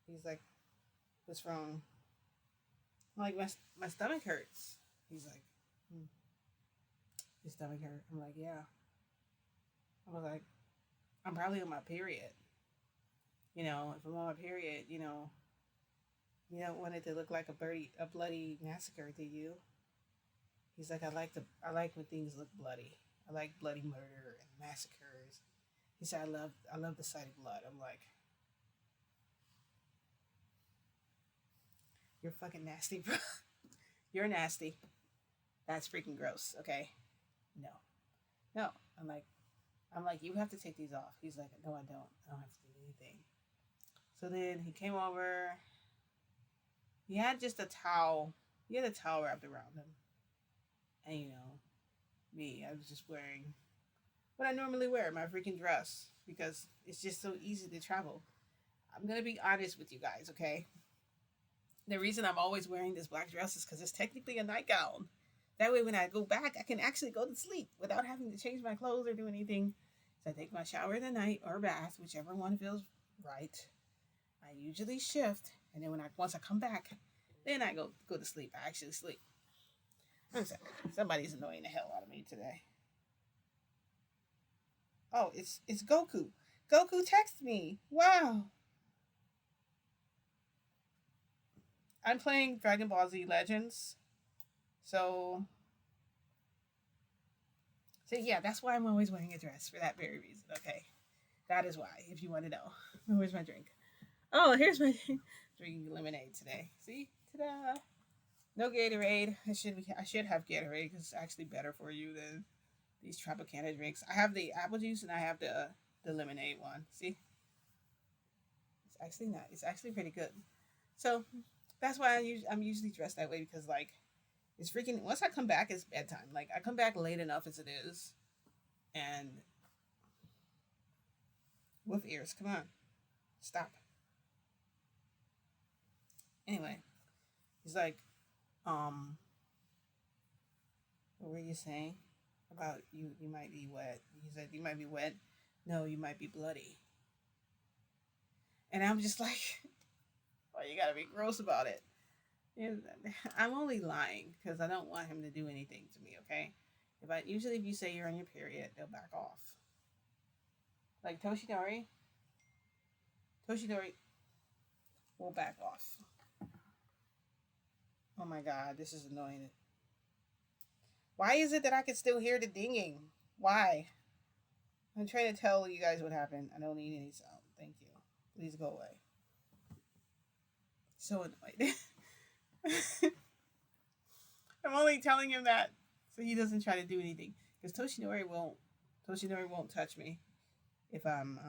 He's like, what's wrong? I'm like, my stomach hurts. He's like, your stomach hurt? I'm like, yeah. I was like, I'm probably on my period. If I'm on my period, you don't want it to look like a bloody massacre to you. He's like, I like when things look bloody. I like bloody murder and massacres. He said, I love the sight of blood. I'm like, you're fucking nasty, bro. You're nasty. That's freaking gross. Okay, no. I'm like, you have to take these off. He's like, no, I don't. I don't have to do anything. So then he came over. He had just a towel. He had a towel wrapped around him. And me, I was just wearing what I normally wear, my freaking dress, because it's just so easy to travel. I'm going to be honest with you guys, okay? The reason I'm always wearing this black dress is because it's technically a nightgown. That way when I go back, I can actually go to sleep without having to change my clothes or do anything. So I take my shower in the night or bath, whichever one feels right. I usually shift, and then once I come back, then I go to sleep. I actually sleep. I'm sorry. Somebody's annoying the hell out of me today. Oh, it's Goku. Goku texted me. Wow. I'm playing Dragon Ball Z Legends. So yeah, that's why I'm always wearing a dress, for that very reason. Okay. That is why, if you want to know. Where's my drink? Oh, here's my drinking lemonade today. See? Ta-da! No Gatorade. I should have Gatorade because it's actually better for you than these Tropicana drinks. I have the apple juice and I have the lemonade one. See? It's actually not. It's actually pretty good. So that's why I'm usually dressed that way, because like it's freaking. Once I come back, it's bedtime. Like I come back late enough as it is, and with ears. Come on, stop. Anyway, he's like, what were you saying about you? You might be wet. He said you might be wet. No, you might be bloody. And I'm just like, why you gotta be gross about it? And I'm only lying because I don't want him to do anything to me. Okay, if you say you're on your period, they'll back off. Like Toshinori will back off. Oh my god, this is annoying. Why is it that I can still hear the dinging? Why? I'm trying to tell you guys what happened. I don't need any sound. Thank you. Please go away. So annoyed. I'm only telling him that so he doesn't try to do anything. Because Toshinori won't touch me if I'm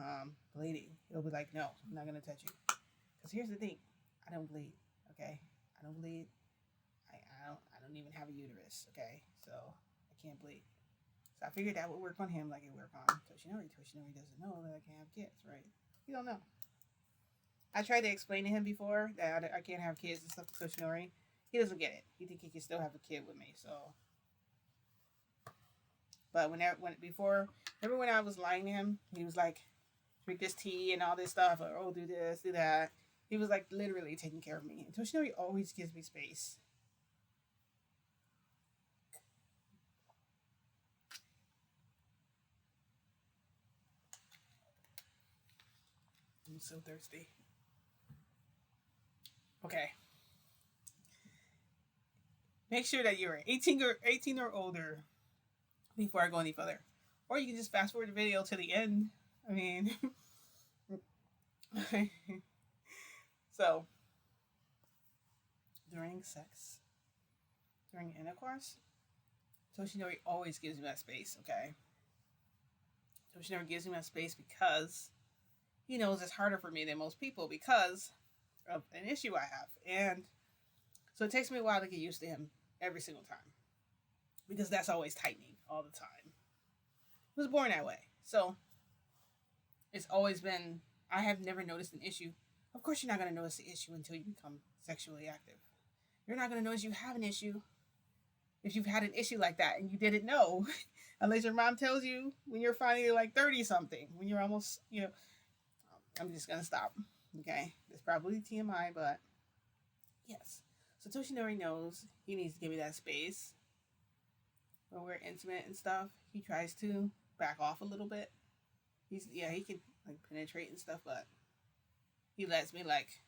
bleeding. He'll be like, no, I'm not gonna touch you. Because here's the thing, I don't bleed. Okay, I don't bleed. I don't even have a uterus. Okay, so I can't bleed. So I figured that would work on him like it worked on Toshinori. Toshinori doesn't know that I can't have kids, right? He don't know. I tried to explain to him before that I can't have kids and stuff with Toshinori. He doesn't get it. He think he can still have a kid with me. So, but when before, remember when I was lying to him, he was like, drink this tea and all this stuff, or oh, do this, do that. He was like literally taking care of me. And Toshinori always gives me space. I'm so thirsty. Okay. Make sure that you're 18 or older before I go any further. Or you can just fast forward the video to the end. I mean, so during sex, during intercourse, Toshinori always gives me that space, okay? Toshinori gives me that space because he knows it's harder for me than most people because of an issue I have. And so it takes me a while to get used to him every single time because that's always tightening all the time. I was born that way. So it's always been, I have never noticed an issue. Of course, you're not going to notice the issue until you become sexually active. You're not going to notice you have an issue if you've had an issue like that and you didn't know, unless your mom tells you when you're finally like 30 something, when you're almost, I'm just going to stop. Okay. It's probably TMI, but yes. So Toshinori knows he needs to give me that space. When we're intimate and stuff, he tries to back off a little bit. He can like penetrate and stuff, but he lets me like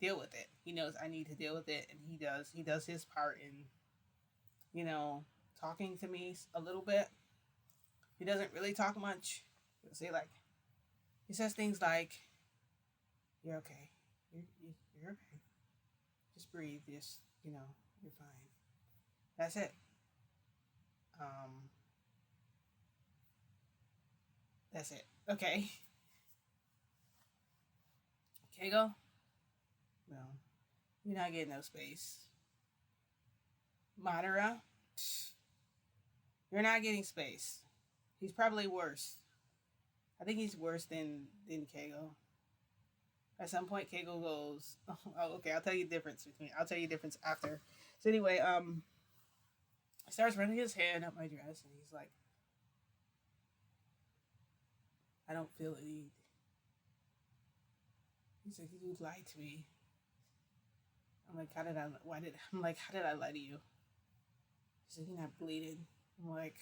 deal with it. He knows I need to deal with it, and he does his part in talking to me a little bit. He doesn't really talk much. He'll say like, he says things like, you're okay, you're okay, just breathe, just you're fine. That's it. That's it. Okay. Keigo? No. You're not getting no space. Madara? You're not getting space. He's probably worse. I think he's worse than Keigo. At some point, Keigo goes, oh, okay, I'll tell you the difference after. So anyway, he starts running his hand up my dress, and he's like, I don't feel any. He's like, you lied to me. I'm like, how did I lie to you? He's like, you're not bleeding. I'm like,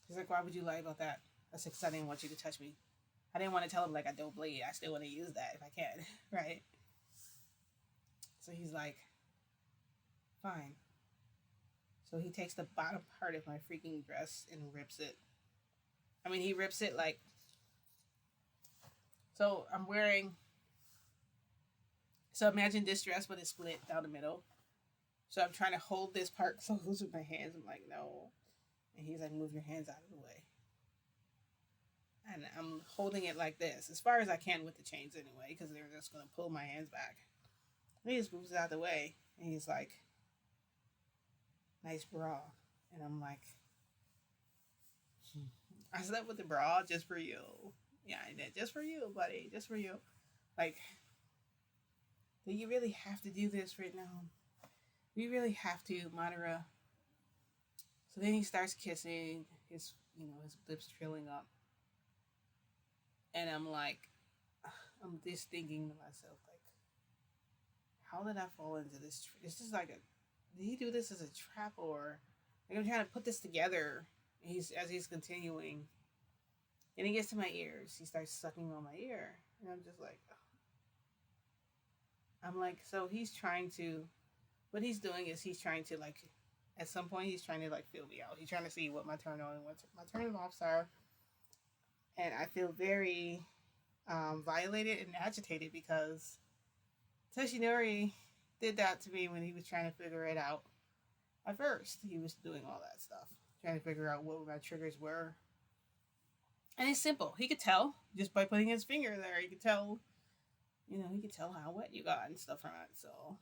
he's like, why would you lie about that? I said, because I didn't want you to touch me. I didn't want to tell him like I don't bleed. I still want to use that if I can, right? So he's like, fine. So he takes the bottom part of my freaking dress and rips it. I mean, he rips it like, so I'm wearing, so imagine this dress but it's split down the middle. So I'm trying to hold this part closed with my hands. I'm like, no. And he's like, move your hands out of the way. And I'm holding it like this, as far as I can with the chains anyway, because they're just going to pull my hands back. And he just moves it out of the way. And he's like, nice bra. And I'm like, I slept with the bra just for you. Yeah, I did. Just for you, buddy. Just for you. Like, do you really have to do this right now? Do you really have to, Madara? So then he starts kissing, his lips trilling up. And I'm like, I'm just thinking to myself, like, how did I fall into this? This is like a, did he do this as a trap or like I'm trying to put this together? He's as he's continuing, and he gets to my ears. He starts sucking on my ear, and I'm just like, I'm like, so he's trying to, what he's doing is he's trying to like, at some point he's trying to like feel me out. He's trying to see what my turn on and what my turn offs are, and I feel very violated and agitated because Toshinori did that to me when he was trying to figure it out. At first, he was doing all that stuff, trying to figure out what my triggers were. And it's simple. He could tell just by putting his finger there. He could tell, he could tell how wet you got and stuff from it. So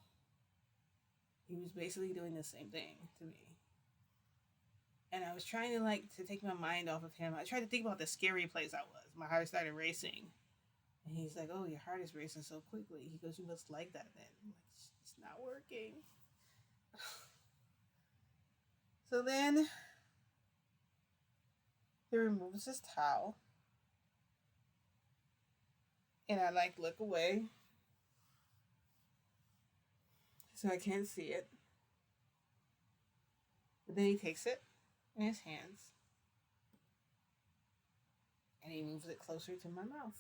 he was basically doing the same thing to me. And I was trying to to take my mind off of him. I tried to think about the scary place I was. My heart started racing. And he's like, oh, your heart is racing so quickly. He goes, you must like that then. I'm like, it's not working. So then he removes his towel. And I look away. So I can't see it. But then he takes it in his hands. And he moves it closer to my mouth.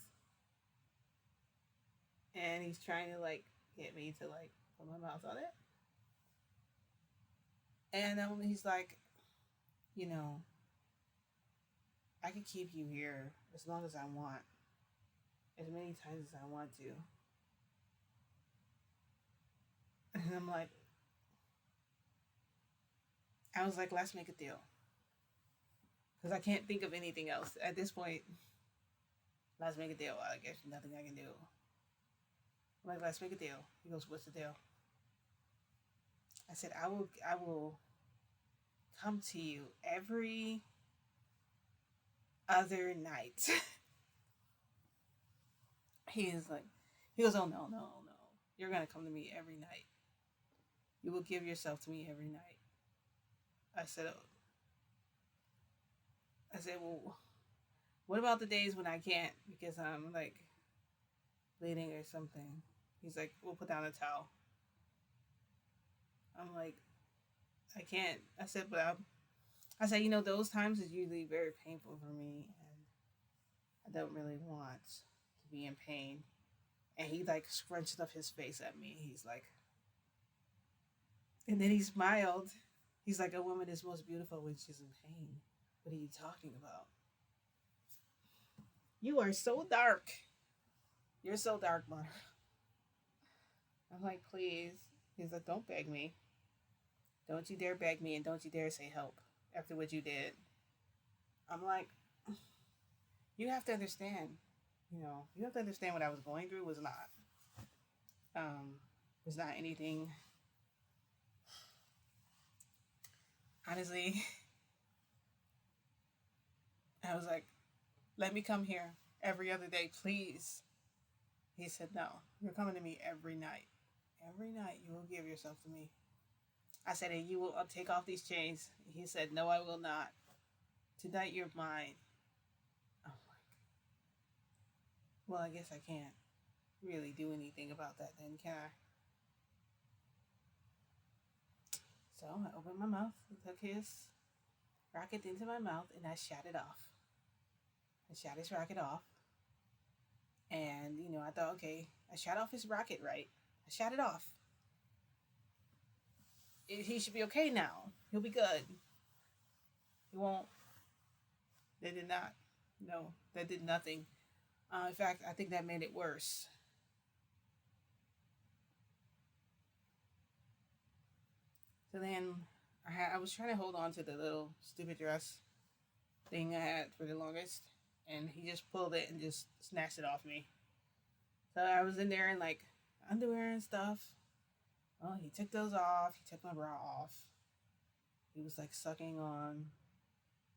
And he's trying to get me to put my mouth on it. And he's like, I can keep you here as long as I want, as many times as I want to. And I'm like, I was like, let's make a deal. Because I can't think of anything else. At this point, let's make a deal. I guess nothing I can do. I'm like, let's make a deal. He goes, what's the deal? I said, I will come to you every other night. He goes, oh, no. You're going to come to me every night. You will give yourself to me every night. I said, well, what about the days when I can't because I'm bleeding or something? He's like, we'll put down a towel. I'm like, I can't. I said, those times is usually very painful for me, and I don't really want to be in pain. And he scrunched up his face at me. He's like, and then he smiled. He's like, a woman is most beautiful when she's in pain. What are you talking about? You are so dark. You're so dark, Madara. I'm like, please. He's like, don't beg me. Don't you dare beg me, and don't you dare say help after what you did. I'm like, you have to understand. You have to understand what I was going through was not anything. Honestly, I was like, let me come here every other day, please. He said, no, you're coming to me every night. Every night you will give yourself to me. I said, and you will take off these chains. He said, no, I will not. Tonight you're mine. I'm like, well, I guess I can't really do anything about that then, can I? So I opened my mouth, took his rocket into my mouth, and I shot it off. I shot his rocket off. And, I thought, okay, I shot off his rocket right. I shot it off. He should be okay now. He'll be good. He won't. They did not. No, that did nothing. In fact, I think that made it worse. So then I was trying to hold on to the little stupid dress thing I had for the longest. And he just pulled it and just snatched it off me. So I was in there in underwear and stuff. Well, he took those off. He took my bra off. He was sucking on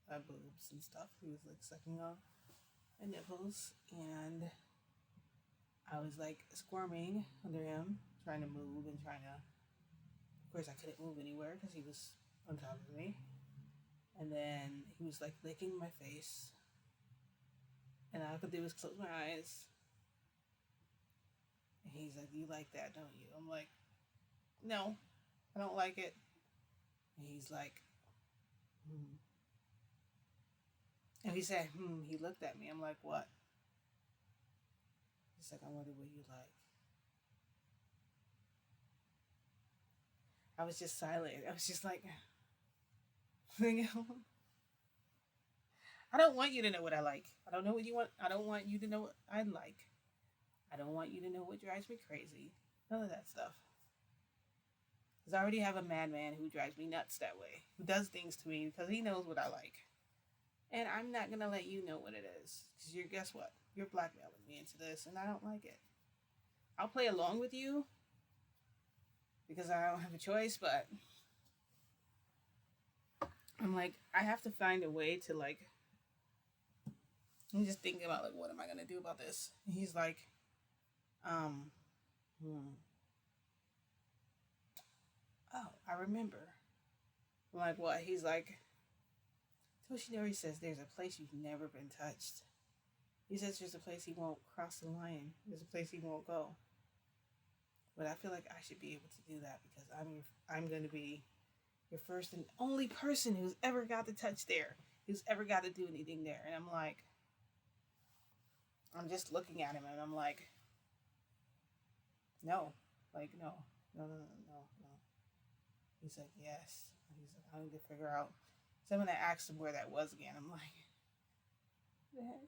my boobs and stuff. He was sucking on my nipples. And I was squirming under him, trying to move and trying to. Of course, I couldn't move anywhere because he was on top of me. And then he was licking my face. And all I could do was close my eyes. And he's like, you like that, don't you? I'm like, no, I don't like it. And he's like, hmm. And he said, hmm. He looked at me. I'm like, what? He's like, I wonder what you like. I was just silent. I was just like, I don't want you to know what I like. I don't know what you want. I don't want you to know what I like. I don't want you to know what drives me crazy. None of that stuff. Because I already have a madman who drives me nuts that way, who does things to me because he knows what I like. And I'm not going to let you know what it is. Because guess what? You're blackmailing me into this, and I don't like it. I'll play along with you because I don't have a choice, but I'm like, I have to find a way to like, I'm just thinking about like, what am I going to do about this? And he's like, um, hmm. Oh, I remember. I'm like, what? He's like, Toshinori says there's a place you've never been touched. He says there's a place he won't cross the line. There's a place he won't go. But I feel like I should be able to do that because I'm going to be your first and only person who's ever got to touch there, who's ever got to do anything there. And I'm like, I'm just looking at him and I'm like, no, like no, no, no, no, no, no. He's like, yes. He's like, I need to figure out. So I'm gonna ask him where that was again. I'm like, what the heck,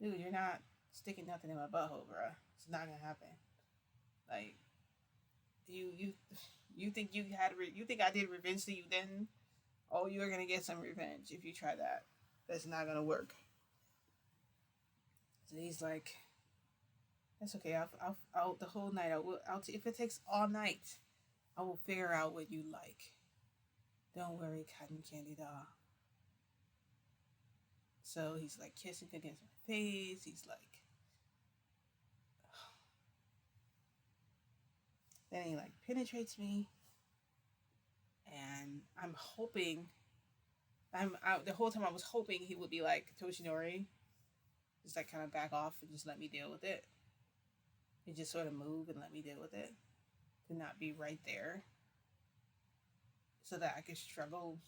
dude, you're not sticking nothing in my butthole, bro. It's not gonna happen. Like, you think you think I did revenge to you then? Oh, you're gonna get some revenge if you try that. That's not gonna work. So he's like, that's okay. I'll the whole night. If it takes all night, I will figure out what you like. Don't worry, cotton candy doll. So he's like kissing against my face. He's like, then he like penetrates me, and I'm hoping. The whole time I was hoping he would be like Toshinori, just like kind of back off and just let me deal with it. He just sort of move and let me deal with it, to not be right there, so that I could struggle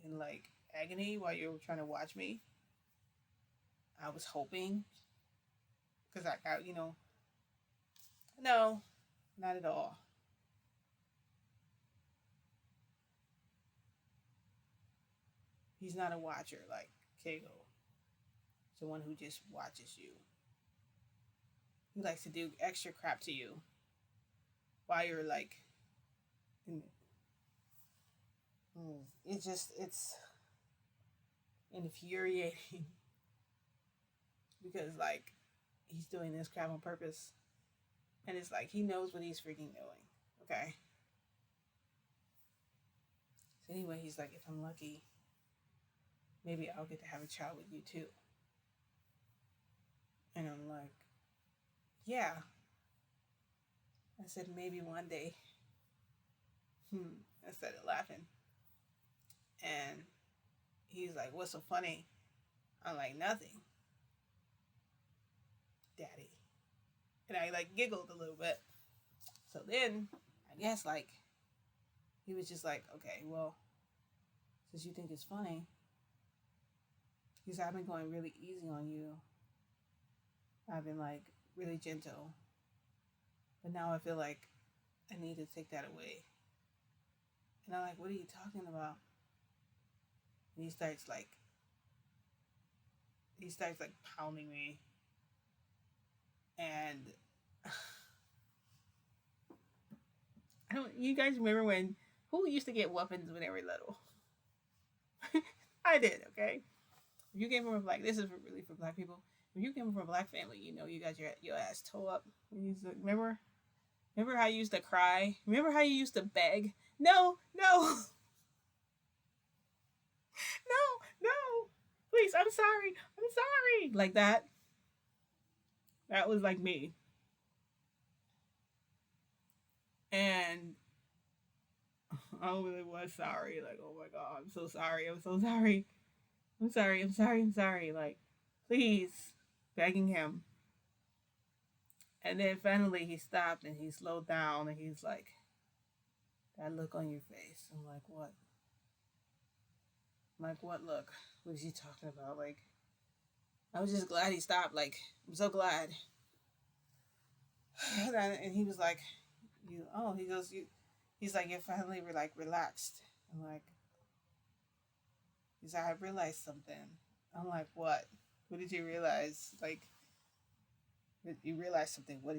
in like agony while you're trying to watch me. I was hoping, because no, not at all. He's not a watcher like Keigo. He's the one who just watches you. He likes to do extra crap to you while you're like, it's infuriating because like he's doing this crap on purpose, and it's like he knows what he's freaking doing. Okay. So anyway, he's like, if I'm lucky, maybe I'll get to have a child with you too. And I'm like, yeah. I said, maybe one day. I started laughing. And he's like, what's so funny? I'm like, nothing, daddy. And I like giggled a little bit. So then, I guess like, he was just like, okay, well, since you think it's funny, because I've been going really easy on you. I've been like really gentle. But now I feel like I need to take that away. And I'm like, what are you talking about? And he starts like pounding me. And I don't, you guys remember when, who used to get weapons when they were little? I did, okay? If you came from a black, this is really for black people. If you came from a black family, you know you got your ass toe up. Remember how you used to cry? Remember how you used to beg? No, no, no, no. Please, I'm sorry. I'm sorry. Like that. That was like me. And I really was sorry. Like, oh my God, I'm so sorry. I'm so sorry. I'm sorry. I'm sorry. I'm sorry. Like, please, begging him. And then finally he stopped and he slowed down and he's like, that look on your face. I'm like, what? I'm like, what look? What is he talking about? Like, I was just glad he stopped. Like, I'm so glad. And he was like, you, oh, he goes, you, he's like, you're finally like relaxed. I'm like, he's like, I realized something. I'm like, what? What did you realize? Like, you realized something. What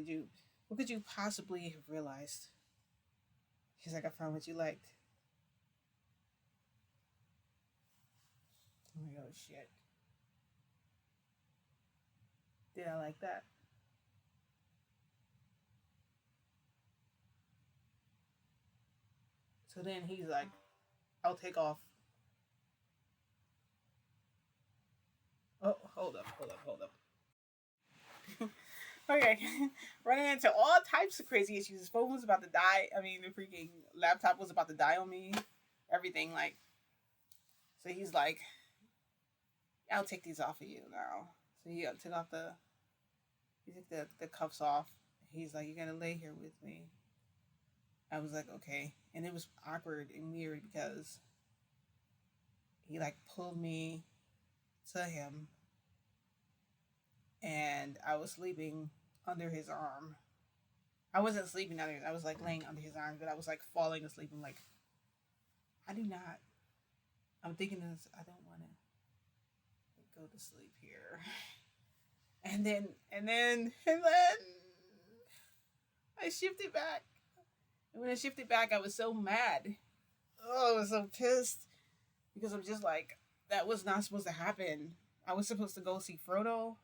could you possibly have realized? He's like, I found what you liked. I'm like, oh shit. Did I like that? So then he's like, I'll take off. Oh, hold up. Okay, running into all types of crazy issues. His phone was about to die. I mean, the freaking laptop was about to die on me. Everything, like, so he's like, I'll take these off of you now. So he took the cuffs off. He's like, you're gonna lay here with me. I was like, okay. And it was awkward and weird because he like pulled me to him and I was sleeping under his arm. I wasn't sleeping under I was like laying under his arm, but I was like falling asleep. I'm like, I do not. I'm thinking this, I don't want to go to sleep here. And then I shifted back. And when I shifted back, I was so mad. Oh, I was so pissed. Because I'm just like, that was not supposed to happen. I was supposed to go see Frodo.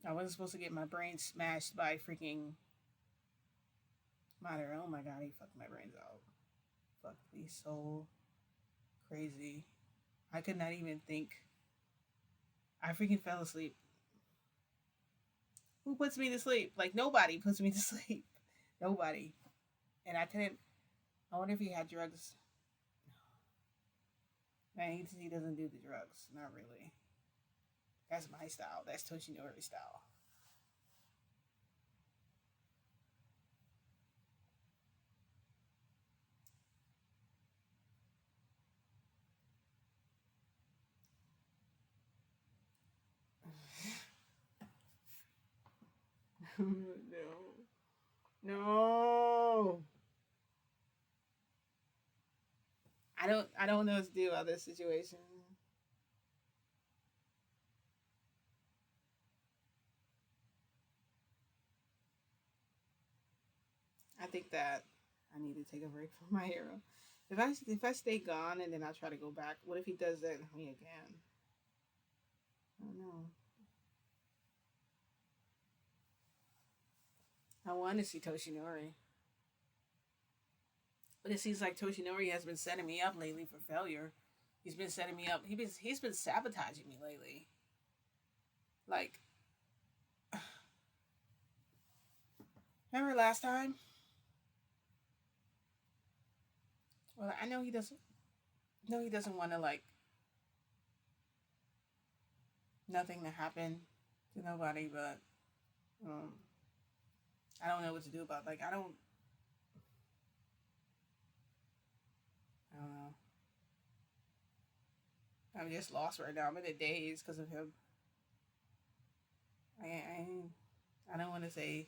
I wasn't supposed to get my brain smashed by freaking Madara. Oh my god, he fucked my brains out. Fucked me so crazy. I could not even think. I freaking fell asleep. Who puts me to sleep? Like, nobody puts me to sleep. Nobody. And I couldn't. I wonder if he had drugs. Man, he doesn't do the drugs. Not really. That's my style. That's Toshinori style. No. No. I don't know what to do about this situation. I think that I need to take a break from my hero. If I stay gone and then I try to go back, what if he does that to me again? I don't know. I want to see Toshinori. But it seems like Toshinori has been setting me up lately for failure. He's been setting me up. He's been sabotaging me lately. Like, remember last time? Well, I know he doesn't. No, he doesn't want to like nothing to happen to nobody. But um, I don't know what to do about. Like, I don't know. I'm just lost right now. I'm in a daze because of him. I don't want to say.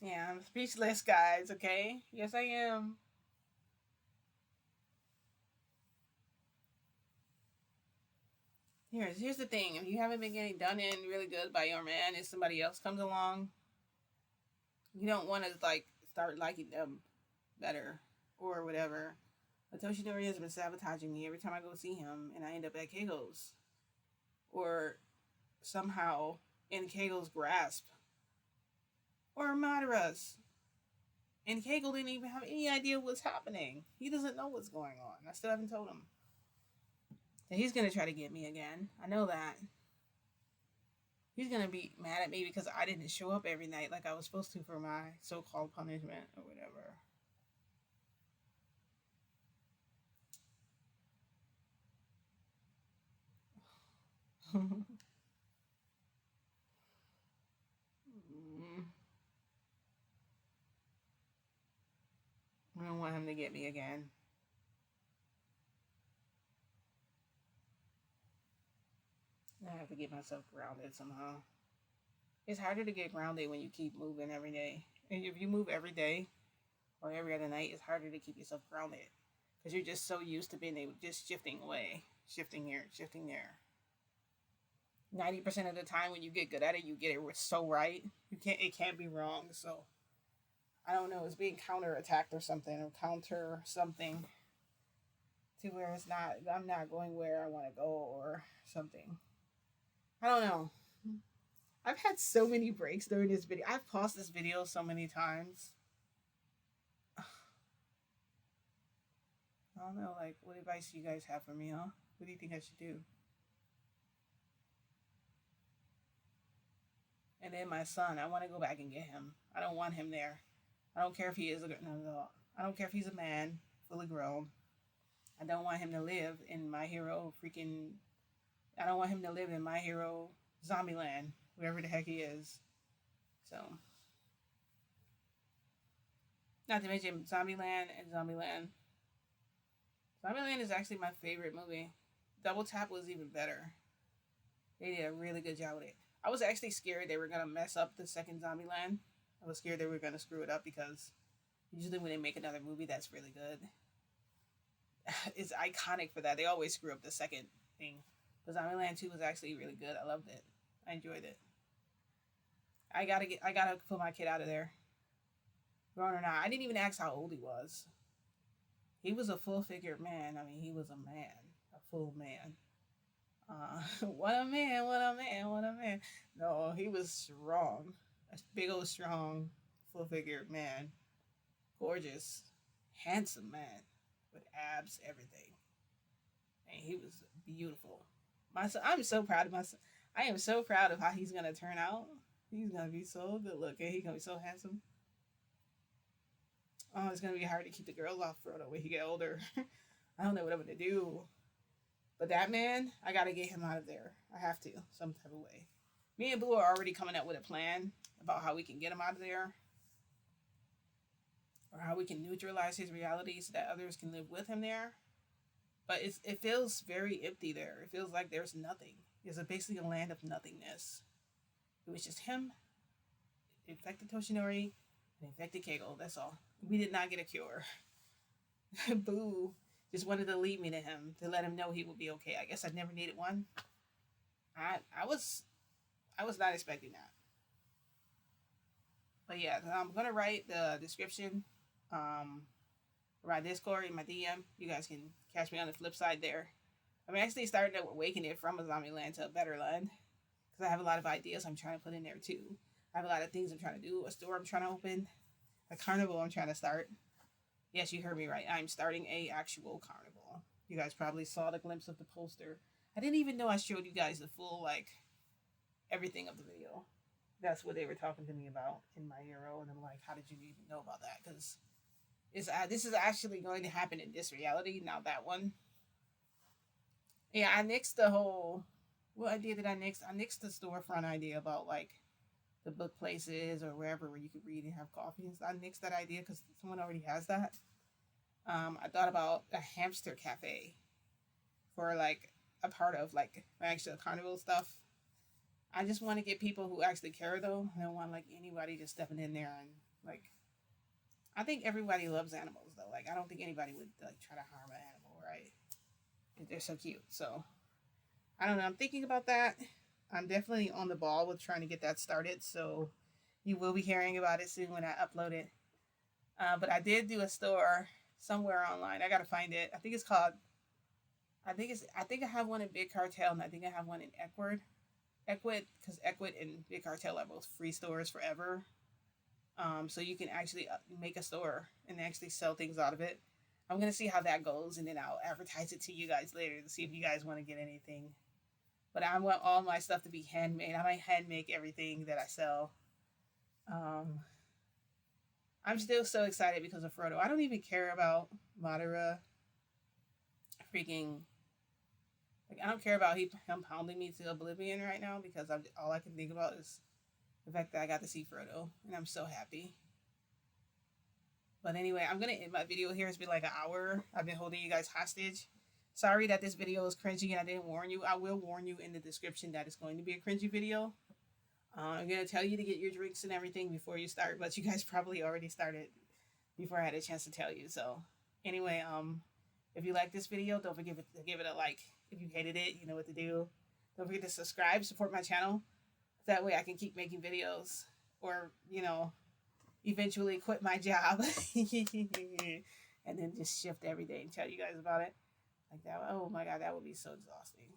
Yeah, I'm speechless, guys. Okay, yes, I am. Here's the thing. If you haven't been getting done in really good by your man, and somebody else comes along, you don't want to like start liking them better or whatever. But Toshinori has been sabotaging me every time I go see him, and I end up at Keigo's or somehow in Keigo's grasp or Madara's. And Keigo didn't even have any idea what's happening. He doesn't know what's going on. I still haven't told him. And he's gonna try to get me again. I know that. He's gonna be mad at me because I didn't show up every night like I was supposed to for my so-called punishment or whatever. I don't want him to get me again. I have to get myself grounded somehow. It's harder to get grounded when you keep moving every day. And if you move every day or every other night, it's harder to keep yourself grounded because you're just so used to being able just shifting away, shifting here, shifting there. 90% of the time when you get good at it, you get it so right. It can't be wrong. So I don't know, it's being counterattacked or something, or counter something to where I'm not going where I want to go or something. I don't know. I've had so many breaks during this video. I've paused this video so many times. I don't know, like, what advice do you guys have for me, huh? What do you think I should do? And then my son, I want to go back and get him. I don't want him there. I don't care if he is no. I don't care if he's a man, fully grown. I don't want him to live in my hero freaking. I don't want him to live in my hero Zombieland, wherever the heck he is. So, not to mention Zombieland and Zombieland. Zombieland is actually my favorite movie. Double Tap was even better. They did a really good job with it. I was actually scared they were gonna mess up the second Zombieland. I was scared they were gonna screw it up because usually when they make another movie that's really good, it's iconic for that. They always screw up the second thing. But Zombieland 2 was actually really good. I loved it. I enjoyed it. I gotta pull my kid out of there. Grown or not. I didn't even ask how old he was. He was a full figured man. I mean, he was a man. A full man. What a man, what a man, what a man. No, he was strong. A big old strong, full figured man. Gorgeous, handsome man. With abs, everything. And he was beautiful. My son, I'm so proud of my son. I am so proud of how he's gonna turn out. He's gonna be so good looking. He's gonna be so handsome. Oh, it's gonna be hard to keep the girls off Frodo when he get older. I don't know what I'm gonna do. But that man, I gotta get him out of there. I have to, some type of way. Me and Blue are already coming up with a plan about how we can get him out of there. Or how we can neutralize his reality so that others can live with him there. But it feels very empty there. It feels like there's nothing. It's basically a land of nothingness. It was just him, infected Toshinori, and infected Keigo. That's all. We did not get a cure. Boo just wanted to lead me to him to let him know he would be okay. I guess I never needed one. I was not expecting that. But yeah, I'm gonna write the description, my Discord in my DM. You guys can catch me on the flip side there. I'm actually starting to awaken it from a zombie land to a better land because I have a lot of ideas I'm trying to put in there too. I have a lot of things I'm trying to do. A store I'm trying to open, a carnival I'm trying to start. Yes, you heard me right. I'm starting a actual carnival. You guys probably saw the glimpse of the poster. I didn't even know I showed you guys the full, like, everything of the video. That's what they were talking to me about in my hero. And I'm like, how did you even know about that? Because this is actually going to happen in this reality, not that one. Yeah, I nixed the whole... What idea did I nix? I nixed the storefront idea about, like, the book places or wherever where you could read and have coffee and stuff. I nixed that idea because someone already has that. I thought about a hamster cafe for like a part of like my actual carnival stuff. I just want to get people who actually care though. I don't want like anybody just stepping in there and like. I think everybody loves animals though. Like I don't think anybody would like try to harm an animal, right? They're so cute. So I don't know. I'm thinking about that. I'm definitely on the ball with trying to get that started, so you will be hearing about it soon when I upload it. But I did do a store somewhere online. I gotta find it. I think it's called. I think I have one in Big Cartel, and I think I have one in Equid. Because Equid and Big Cartel are both free stores forever. So you can actually make a store and actually sell things out of it. I'm gonna see how that goes, and then I'll advertise it to you guys later to see if you guys want to get anything. But I want all my stuff to be handmade. I might hand make everything that I sell. I'm still so excited because of Frodo. I don't even care about Madara. Freaking Like, I don't care about him pounding me to oblivion right now because all I can think about is the fact that I got to see Frodo, and I'm so happy. But anyway, I'm gonna end my video here. It's been like an hour. I've been holding you guys hostage. Sorry that this video is cringy and I didn't warn you. I will warn you in the description that it's going to be a cringy video. I'm gonna tell you to get your drinks and everything before you start, but you guys probably already started before I had a chance to tell you. So anyway, if you like this video, don't forget to give it a like. If you hated it, you know what to do. Don't forget to subscribe, support my channel. That way I can keep making videos, or, you know, eventually quit my job and then just shift every day and tell you guys about it. Like that. Oh my God, that would be so exhausting.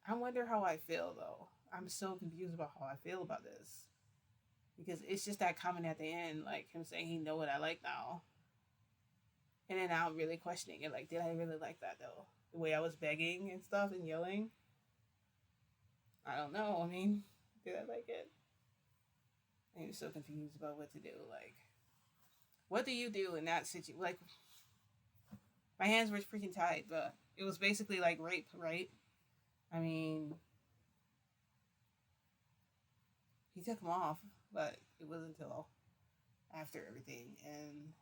I wonder how I feel though. I'm so confused about how I feel about this. Because it's just that comment at the end, like him saying he know what I like now. And then now I'm really questioning it. Like, did I really like that though? The way I was begging and stuff and yelling? I don't know. I mean, did I like it? I'm so confused about what to do. Like, what do you do in that situation? Like, my hands were freaking tied, but it was basically like rape, right? I mean, he took them off, but it wasn't until after everything. And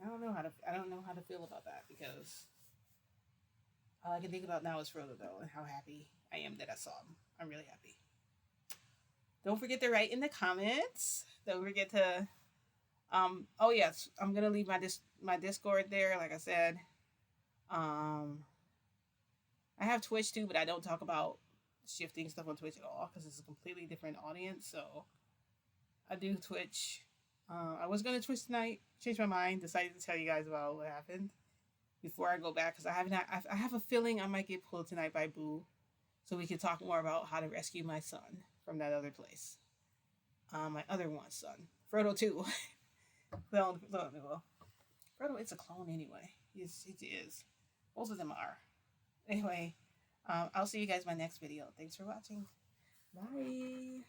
I don't know how to feel about that, because all I can think about now is Frodo though, and how happy I am that I saw him. I'm really happy. Don't forget to write in the comments. Don't forget to oh yes, I'm gonna leave my Discord there, like I said. I have Twitch too, but I don't talk about shifting stuff on Twitch at all because it's a completely different audience. So I do Twitch. I was gonna Twitch tonight, changed my mind, decided to tell you guys about what happened before I go back, because I have a feeling I might get pulled tonight by Boo, so we can talk more about how to rescue my son from that other place. My other one son, Frodo too. Clone. Well, Frodo, it's a clone anyway. It is. Both of them are. Anyway, I'll see you guys in my next video. Thanks for watching. Bye.